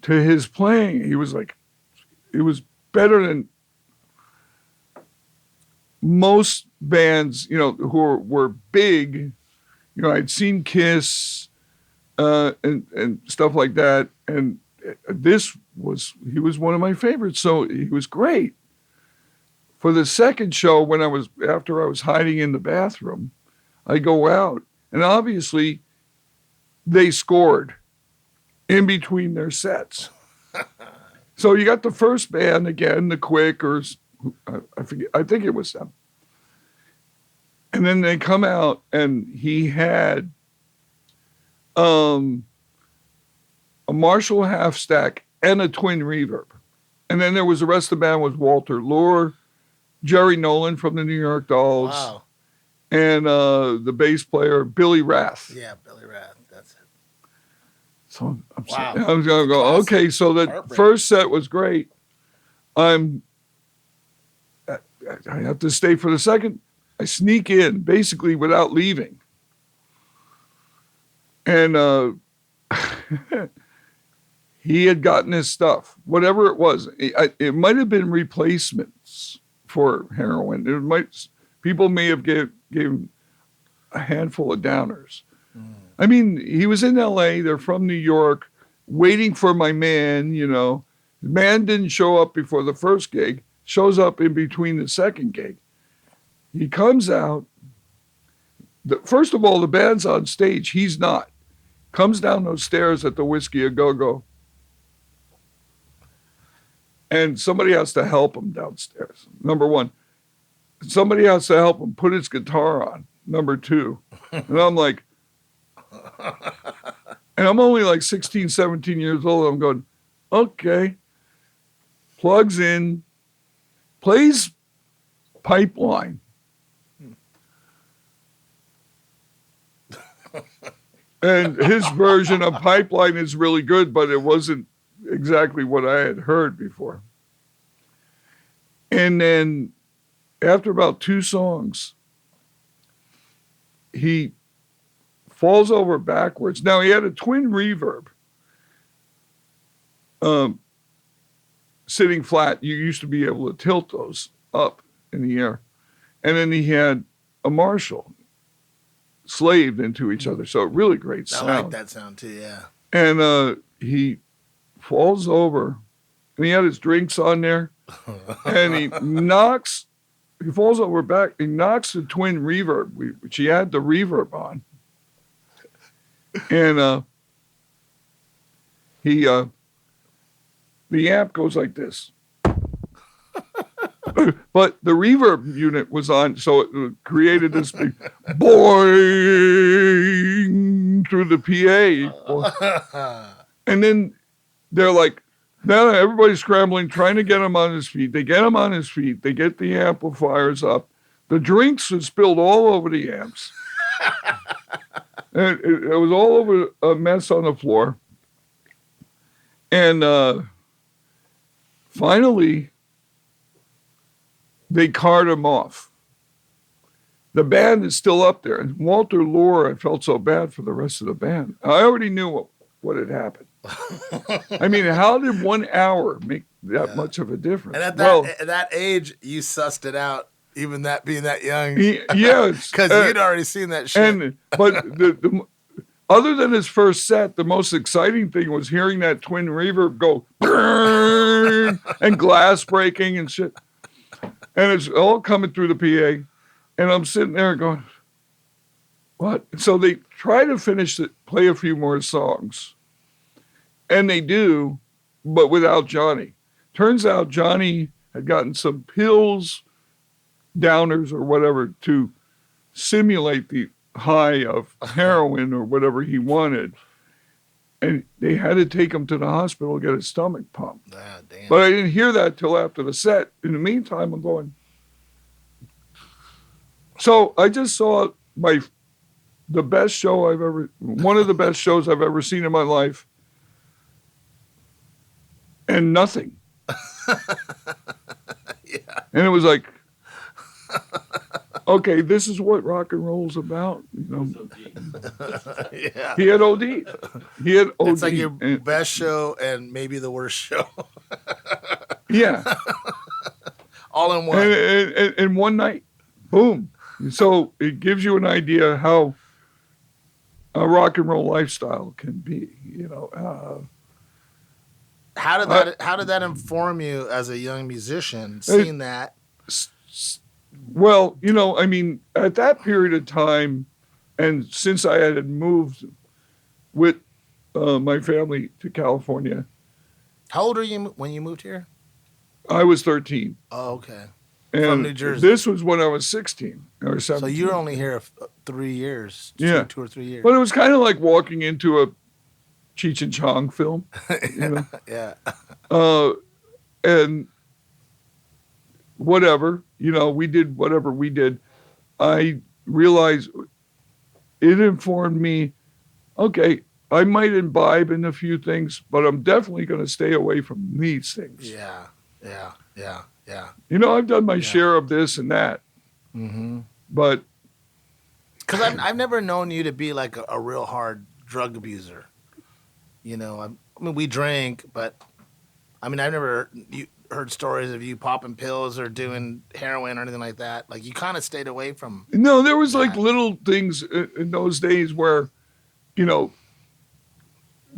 to his playing. He was better than most bands, who were big. I'd seen Kiss and stuff like that, and he was one of my favorites. So he was great. For the second show, after I was hiding in the bathroom, I go out, and obviously they scored in between their sets. So you got the first band again, the Quakers, I forget, I think it was them. And then they come out, and he had a Marshall half stack and a twin reverb. And then there was the rest of the band was Walter Lure, Jerry Nolan from the New York Dolls. Wow. And the bass player, Billy Rath. Yeah, Billy Rath. That's it. So I'm Wow. going to go, okay, so the first set was great. I have to stay for the second. I sneak in basically without leaving. And he had gotten his stuff, whatever it was. It might have been replacements for heroin. People may have gave him a handful of downers. Mm. I mean, he was in L.A. They're from New York, waiting for my man. The man didn't show up before the first gig. Shows up in between the second gig. He comes out. First of all, the band's on stage. He's not. Comes down those stairs at the Whiskey A Go-Go. And somebody has to help him downstairs. Number one. Somebody has to help him put his guitar on. Number two. And I'm like, and I'm only like 16, 17 years old. I'm going, okay. Plugs in. Plays Pipeline. And his version of Pipeline is really good, but it wasn't exactly what I had heard before. And then after about 2 songs, he falls over backwards. Now, he had a twin reverb sitting flat. You used to be able to tilt those up in the air. And then he had a Marshall slaved into each other. So really great sound. I like that sound too, yeah. And he falls over, and he had his drinks on there, and he falls over back, he knocks the twin reverb, which he had the reverb on. And the amp goes like this. But the reverb unit was on, so it created this big boing through the PA. And then they're like, now everybody's scrambling, trying to get him on his feet. They get him on his feet. They get the amplifiers up. The drinks are spilled all over the amps. And it was all over, a mess on the floor. And finally, they cart him off. The band is still up there. And Walter Lure, I felt so bad for the rest of the band. I already knew what had happened. I mean, how did 1 hour make that much of a difference? And at that age, you sussed it out, even that being that young. Yes. Because you'd already seen that shit. But the other than his first set, the most exciting thing was hearing that twin reverb go and glass breaking and shit. And it's all coming through the PA. And I'm sitting there going, what? So they try to finish it, play a few more songs. And they do, but without Johnny. Turns out Johnny had gotten some pills, downers or whatever, to simulate the high of heroin or whatever he wanted. And they had to take him to the hospital to get his stomach pumped. Ah, damn. But I didn't hear that till after the set. In the meantime, I'm going. So I just saw one of the best shows I've ever seen in my life. And nothing. And it was like, okay, this is what rock and roll's about. You know, Yeah. he had OD. He had OD. It's like your best show and maybe the worst show. Yeah. All in one. And one night, boom. So it gives you an idea how a rock and roll lifestyle can be. You know. How did that inform you as a young musician? Seeing that. Well, you know, I mean, at that period of time, and since I had moved with my family to California. How old are you when you moved here? I was 13. Oh, okay. And from New Jersey. This was when I was 16 or 17. So you were only here 3 years. Yeah. 2 or 3 years. But it was kind of like walking into a Cheech and Chong film. You know? Yeah. And whatever, you know, we did whatever we did. I realized it informed me, okay, I might imbibe in a few things, but I'm definitely going to stay away from these things. Yeah. You know, I've done my share of this and that. Mm-hmm. But because I've never known you to be like a real hard drug abuser. You know, I mean, we drank, but I mean, I've never heard stories of you popping pills or doing heroin or anything like that. Like, you kind of stayed away from. No, there was like little things in those days where, you know,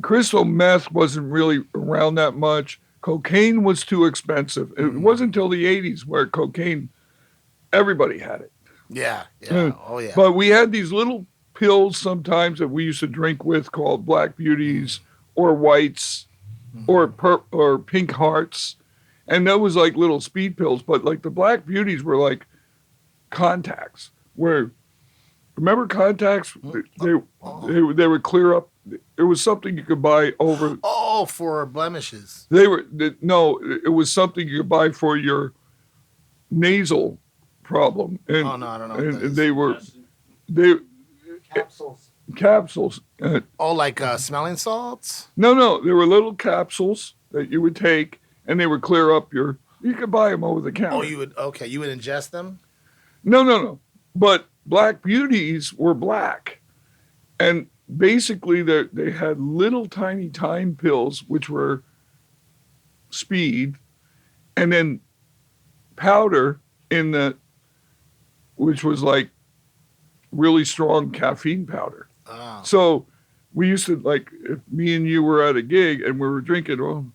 crystal meth wasn't really around that much. Cocaine was too expensive. It wasn't until the 80s where cocaine, everybody had it. Yeah. Oh, yeah. But we had these little pills sometimes that we used to drink with called Black Beauties or Whites or Pink Hearts. And that was like little speed pills. But like the Black Beauties were like contacts where, remember contacts? They would clear up. It was something you could buy over. Oh, for blemishes. No, it was something you could buy for your nasal problem. And, oh, no, I don't know. And they capsules. Like smelling salts? No, they were little capsules that you would take, and they would clear up you could buy them over the counter. Oh, you would ingest them? No. But Black Beauties were black. And basically they had little tiny time pills, which were speed, and then powder which was like really strong caffeine powder. Oh. So we used to, like, if me and you were at a gig and we were drinking, oh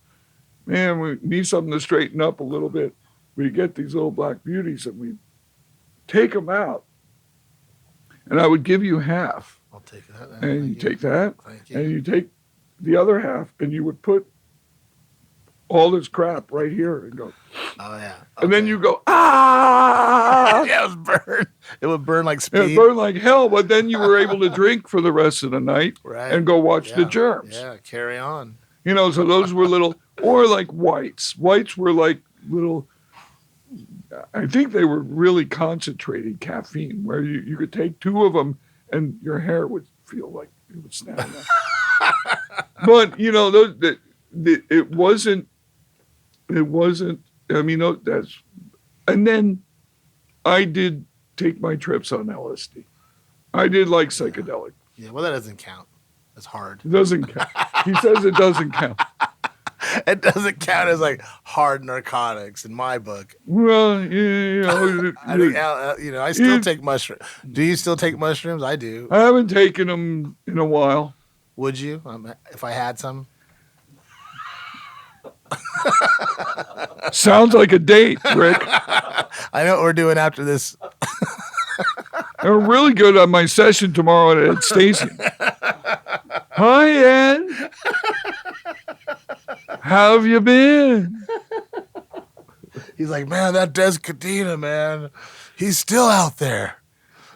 man, we need something to straighten up a little bit. We get these little Black Beauties and we take them out. And I would give you half. I'll take that. And you take that. Thank you. And you take the other half and you would put all this crap right here and go. Oh, yeah. Okay. And then you go, ah! Yeah, it was burn. It would burn like speed. It would burn like hell, but then you were able to drink for the rest of the night and go watch the Germs. Yeah, carry on. You know, so those were little, or like Whites. Whites were like little, I think they were really concentrated caffeine, where you could take 2 of them and your hair would feel like it would snap. But, you know, it wasn't, I mean, that's, and then I did take my trips on LSD. I did like psychedelic. Yeah, well, that doesn't count. That's hard. It doesn't count. He says it doesn't count. It doesn't count as like hard narcotics in my book. Well, you know, I still take mushrooms. Do you still take mushrooms? I do. I haven't taken them in a while. Would you, if I had some? Sounds like a date, Rick. I know what we're doing after this. They're really good on my session tomorrow at Stacy. Hi, Ed. How have you been? He's like, man, that Dez Cadena, man, he's still out there.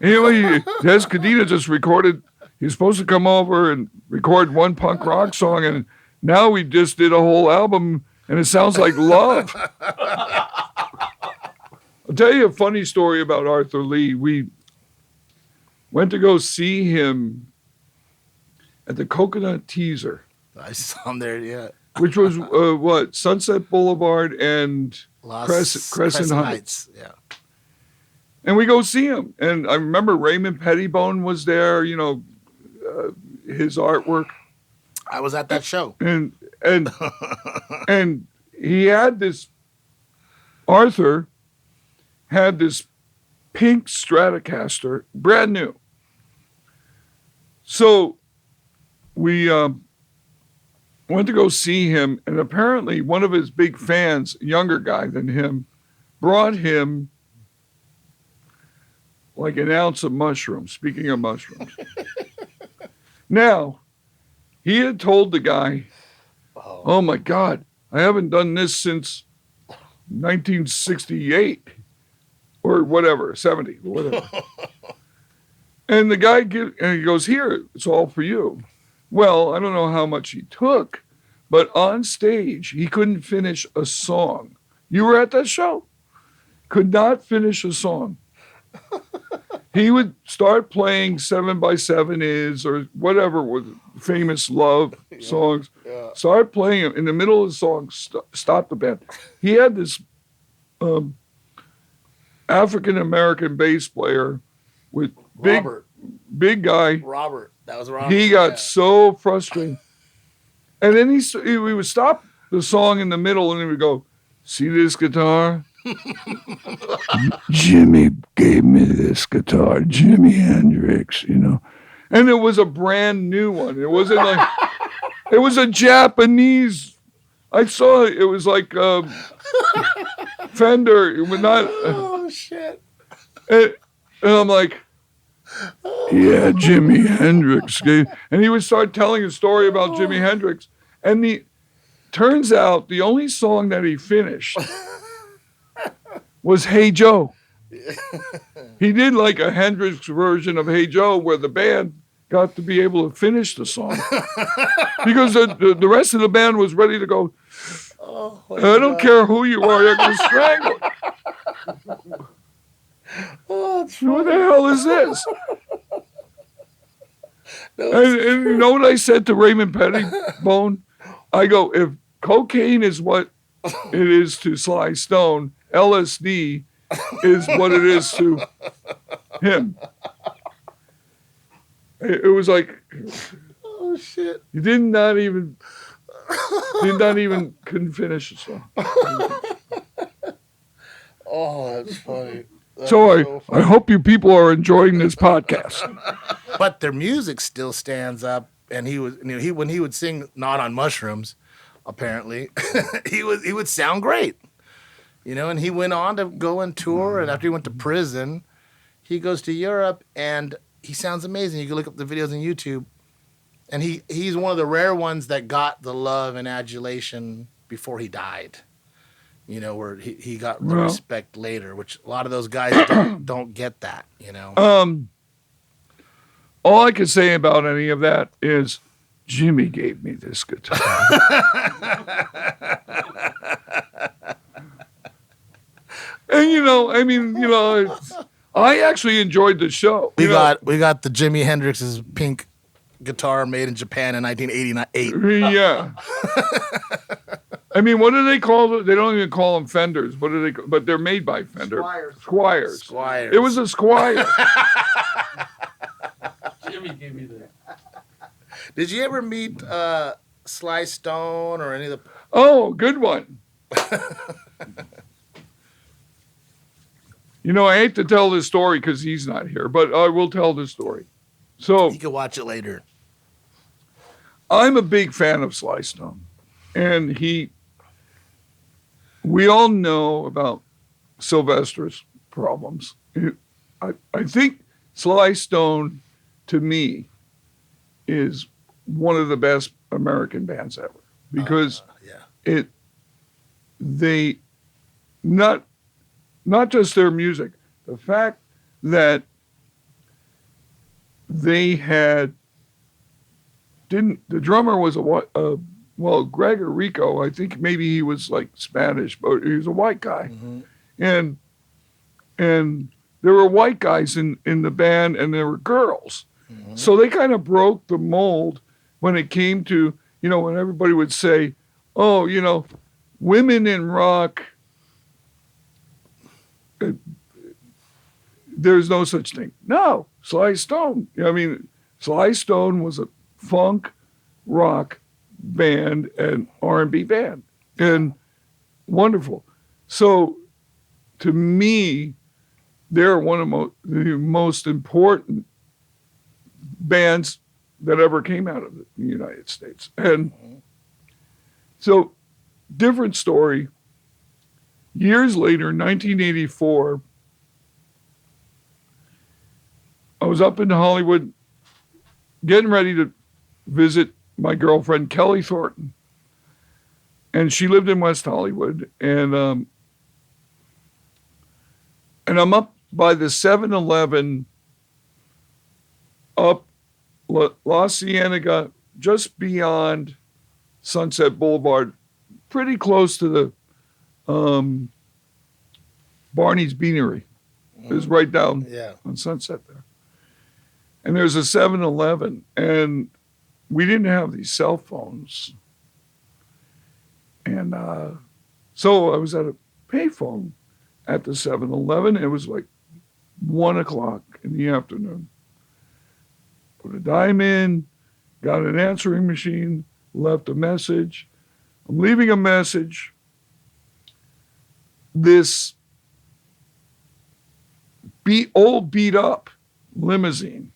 Anyway, Dez Cadena just recorded. He's supposed to come over and record one punk rock song, and now we just did a whole album, and it sounds like love. I'll tell you a funny story about Arthur Lee. We went to go see him at the Coconut Teaser. I saw him there, yeah. which was what, Sunset Boulevard and Crescent Heights. Yeah. And we go see him. And I remember Raymond Pettibone was there, his artwork. I was at that show. And he had this, Arthur had this pink Stratocaster, brand new. So we went to go see him, and apparently one of his big fans, younger guy than him, brought him like an ounce of mushrooms, speaking of mushrooms. Now, he had told the guy, oh my God, I haven't done this since 1968 or whatever, 70, whatever. And the guy he goes, here, it's all for you. Well, I don't know how much he took, but on stage, he couldn't finish a song. You were at that show? Could not finish a song. He would start playing 7x7 is or whatever with famous love songs. Yeah. Start playing them. In the middle of the song, stop the band. He had this African-American bass player with big guy. Robert. That was Robert. He got so frustrated. And then he would stop the song in the middle and he would go, see this guitar? Jimmy gave me this guitar, Jimi Hendrix, And it was a brand new one. It wasn't like, it was a Japanese. I saw it. It was like Fender. It was not. Oh, shit. And I'm like, yeah, Jimi Hendrix. And he would start telling a story about Jimi Hendrix. And turns out the only song that he finished was Hey Joe. He did like a Hendrix version of Hey Joe where the band got to be able to finish the song. Because the rest of the band was ready to go, I don't care who you are, you're going to strangle. What the hell is this? And you know what I said to Raymond Pettibone? I go, if cocaine is what it is to Sly Stone, LSD is what it is to him. It was like, oh shit! You couldn't finish the song. Oh, that's funny. So I hope you people are enjoying this podcast. But their music still stands up, and when he would sing "Not on Mushrooms," apparently he would sound great, And he went on to go and tour, and after he went to prison, he goes to Europe, and he sounds amazing. You can look up the videos on YouTube, and he's one of the rare ones that got the love and adulation before he died. Where he got the respect later, which a lot of those guys don't get that, All I can say about any of that is Jimmy gave me this guitar. And I actually enjoyed the show. We got the Jimi Hendrix's pink guitar made in Japan in 1988. Yeah. What do they call them? They don't even call them Fenders. What do they? But they're made by Fender. Squires. It was a Squire. Jimmy gave me that. Did you ever meet Sly Stone or any of the? Oh, good one. I hate to tell this story because he's not here, but I will tell this story. So you can watch it later. I'm a big fan of Sly Stone, and we all know about Sylvester's problems. I think Sly Stone, to me, is one of the best American bands ever because they not just their music, the fact that they the drummer was Gregor Rico, I think maybe he was like Spanish, but he was a white guy. Mm-hmm. And there were white guys in the band and there were girls. Mm-hmm. So they kind of broke the mold when it came to, when everybody would say, oh, women in rock, there's no such thing. No, Sly Stone. Sly Stone was a funk, rock band and R&B band, and wonderful. So, to me, they're one of the most important bands that ever came out of the United States. And so, different story. Years later, 1984, I was up in Hollywood getting ready to visit my girlfriend, Kelly Thornton. And she lived in West Hollywood. And I'm up by the 7-Eleven up La Cienega, just beyond Sunset Boulevard, pretty close to the Barney's Beanery. It's right down on Sunset there. And there's a 7-Eleven, and we didn't have these cell phones. And so I was at a payphone at the 7-Eleven. It was like 1 o'clock in the afternoon. Put a dime in, got an answering machine, left a message. I'm leaving a message. This old beat up limousine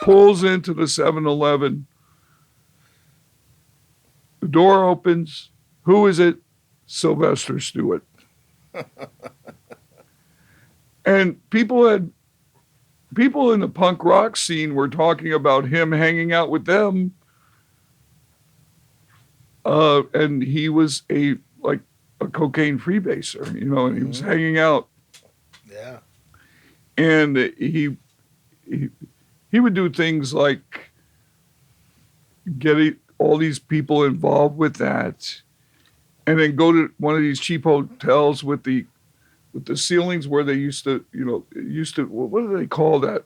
pulls into the 7-Eleven. The door opens. Who is it? Sylvester Stewart. And people in the punk rock scene were talking about him hanging out with them. And he was a cocaine freebaser, and he was hanging out. Yeah. And he would do things like getting all these people involved with that, and then go to one of these cheap hotels with the ceilings where they used to what do they call that?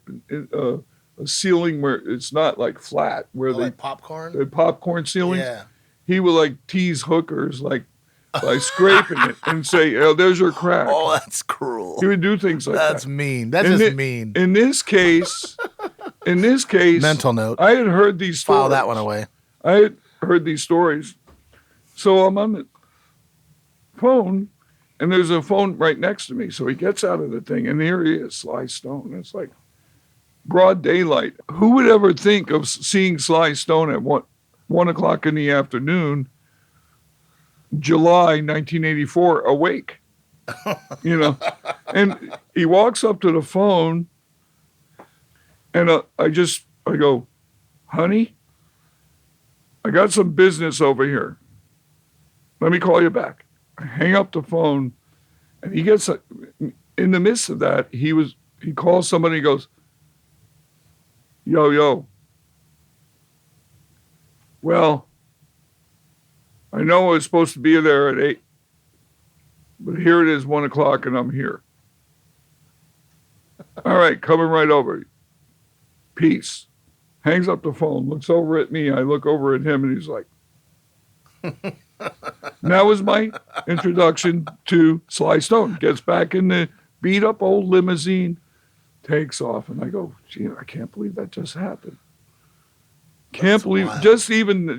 A ceiling where it's not like flat, where like popcorn? The popcorn ceilings. Yeah. He would tease hookers by scraping it and say, "Oh, there's your crack." Oh, that's cruel. He would do things like that. That's mean. That's just mean. In this case, mental note. I had heard these stories. File that one away. I had heard these stories. So I'm on the phone, and there's a phone right next to me. So he gets out of the thing, and here he is, Sly Stone. It's like broad daylight. Who would ever think of seeing Sly Stone at 1 o'clock in the afternoon, July 1984, awake? And he walks up to the phone, and I go, "Honey, I got some business over here. Let me call you back." I hang up the phone, and he gets in the midst of that. He calls somebody. He goes, "Yo. Well, I know I was supposed to be there at 8, but here it is, 1 o'clock, and I'm here. All right, coming right over. Peace." Hangs up the phone, looks over at me. I look over at him, and he's like, and that was my introduction to Sly Stone. Gets back in the beat up old limousine, takes off, and I go, "Gee, I can't believe that just happened. Can't believe wild.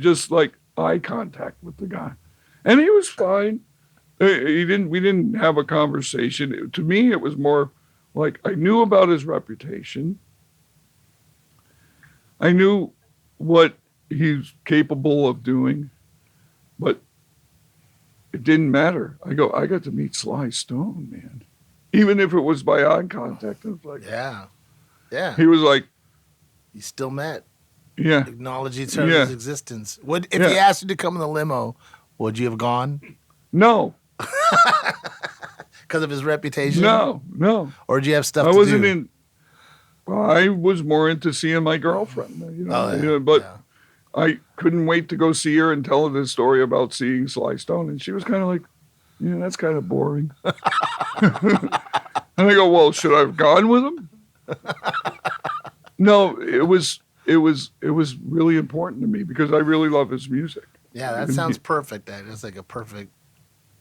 just like eye contact with the guy." And he was fine. We didn't have a conversation. To me, it was more like I knew about his reputation. I knew what he's capable of doing, but it didn't matter. I got to meet Sly Stone, man. Even if it was by eye contact, I was like, yeah. He was like, You still met. yeah. Acknowledge each other's existence. If he asked you to come in the limo, would you have gone? No. Because of his reputation? No. Or did you have stuff to do? I was more into seeing my girlfriend, but I couldn't wait to go see her and tell her this story about seeing Sly Stone. And she was kind of like, "Yeah, that's kind of boring." And I go, "Well, should I have gone with him?" No, it was really important to me because I really love his music. Yeah, that sounds perfect. That's like a perfect.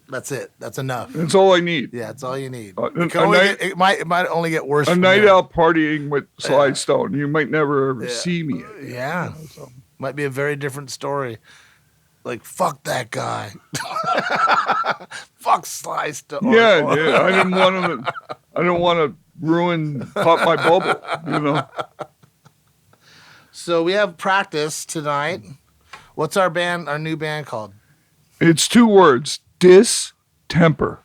That's it. That's enough. That's all I need. Yeah, that's all you need. It might only get worse. A night out partying with Sly Yeah. Stone. You might never ever see me again. Yeah. You know, so. Might be a very different story. Like, fuck that guy. Fuck Sly Stone. Yeah. I didn't want to pop my bubble, you know. So we have practice tonight. What's our new band called? It's 2 words, distemper.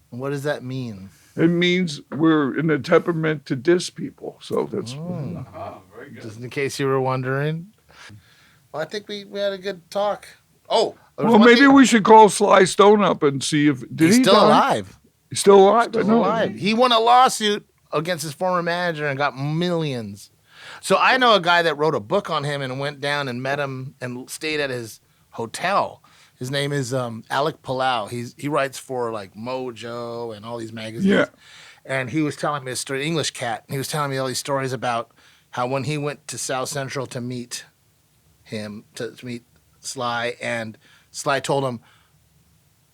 What does that mean? It means we're in the temperament to diss people. So that's very good. Just in case you were wondering. Well, I think we had a good talk. Oh, well, maybe we should call Sly Stone up and see if he's still alive. He's still alive. Still alive. He won a lawsuit against his former manager and got millions. So I know a guy that wrote a book on him and went down and met him and stayed at his hotel. His name is Alec Palau. He writes for like Mojo and all these magazines. Yeah. And he was telling me a story, English Cat. He was telling me all these stories about how when he went to South Central to meet him, to meet Sly, and Sly told him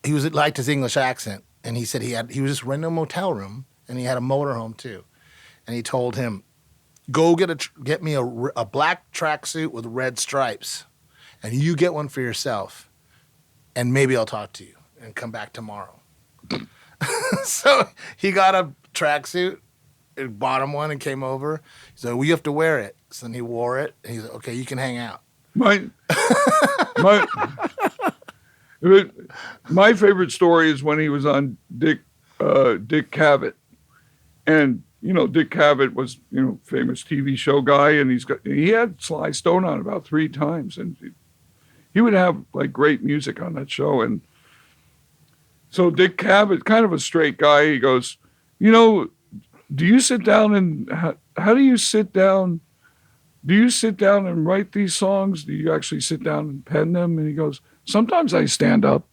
he liked his English accent, and he said he was just renting a motel room, and he had a motorhome too, and he told him, go get me a black tracksuit with red stripes, and you get one for yourself, and maybe I'll talk to you and come back tomorrow. So he got a tracksuit, bought him one, and came over. He said, well, you have to wear it. So then he wore it, and he said, okay, you can hang out. My favorite story is when he was on Dick Cavett, and Dick Cavett was famous TV show guy, and he had Sly Stone on about 3 times, and he would have like great music on that show. And so Dick Cavett, kind of a straight guy, he goes, do you sit down and how do you sit down? Do you sit down and write these songs? Do you actually sit down and pen them? And he goes, sometimes I stand up.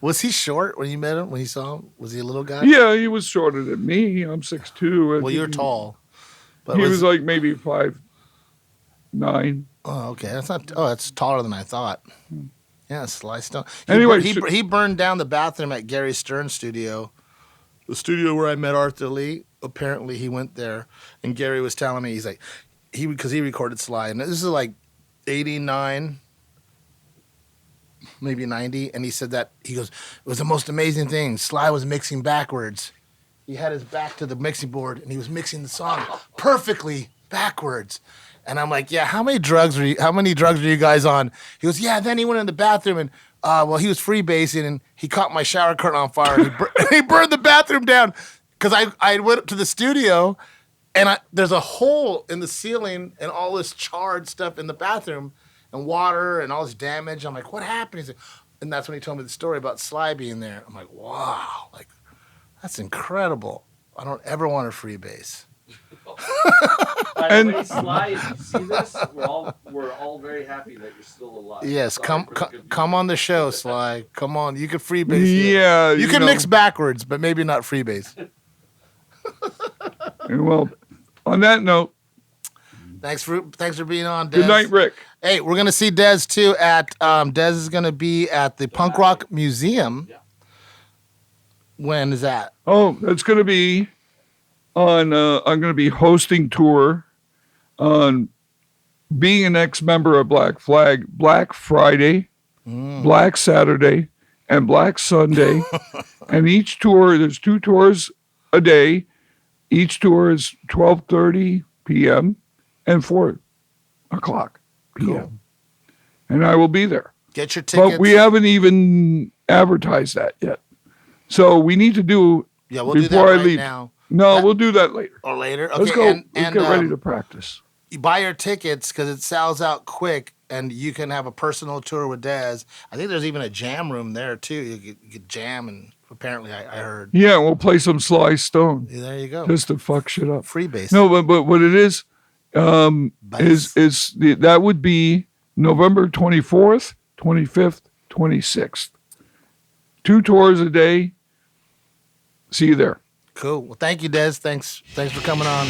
Was he short when you met him, when you saw him? Was he a little guy? Yeah, he was shorter than me. I'm 6'2". Well, you're tall. But he was like maybe 5'9". Oh, okay. That's taller than I thought. Yeah, Sly Stone. Anyway, he burned down the bathroom at Gary Stern's studio. The studio where I met Arthur Lee. Apparently, he went there, and Gary was telling me, he's like, because he recorded Sly, and this is like 89, maybe 90, and he said that, he goes, it was the most amazing thing. Sly was mixing backwards. He had his back to the mixing board, and he was mixing the song perfectly backwards. And I'm like, yeah, how many drugs were you guys on? He goes, yeah, then he went in the bathroom, and he was freebasing, and he caught my shower curtain on fire, and he burned the bathroom down. Because I went up to the studio, and there's a hole in the ceiling and all this charred stuff in the bathroom and water and all this damage. I'm like, what happened? He's like, and that's when he told me the story about Sly being there. I'm like, wow, like that's incredible. I don't ever want to freebase. By the way, Sly, if you see this, we're all very happy that you're still alive. Yes, come on the show, Sly. Come on, you can freebase. Yeah, you can mix backwards, but maybe not freebase. Well, on that note, thanks for being on, Dez. Good night, Rick. Hey, we're gonna see Dez too at Dez is gonna be at the Punk Rock Museum. Yeah. When is that? Oh, that's gonna be on. I'm gonna be hosting tour on being an ex-member of Black Flag, Black Friday, Black Saturday, and Black Sunday. And each tour, there's 2 tours a day. Each tour is 12:30 p.m. and 4 o'clock p.m. Cool. And I will be there. Get your tickets. But we haven't even advertised that yet. So we need to do we'll before do that I right leave. now. No, we'll do that later. Or later. Okay, Let's go. And Let's get ready to practice. You buy your tickets because it sells out quick, and you can have a personal tour with Dez. I think there's even a jam room there too. You could jam, and apparently I heard. Yeah, we'll play some Sly Stone. Yeah, there you go. Just to fuck shit up. Freebase. No, but what it is that would be November 24th, 25th, 26th. 2 tours a day. See you there. Cool. Well, thank you, Dez. Thanks for coming on.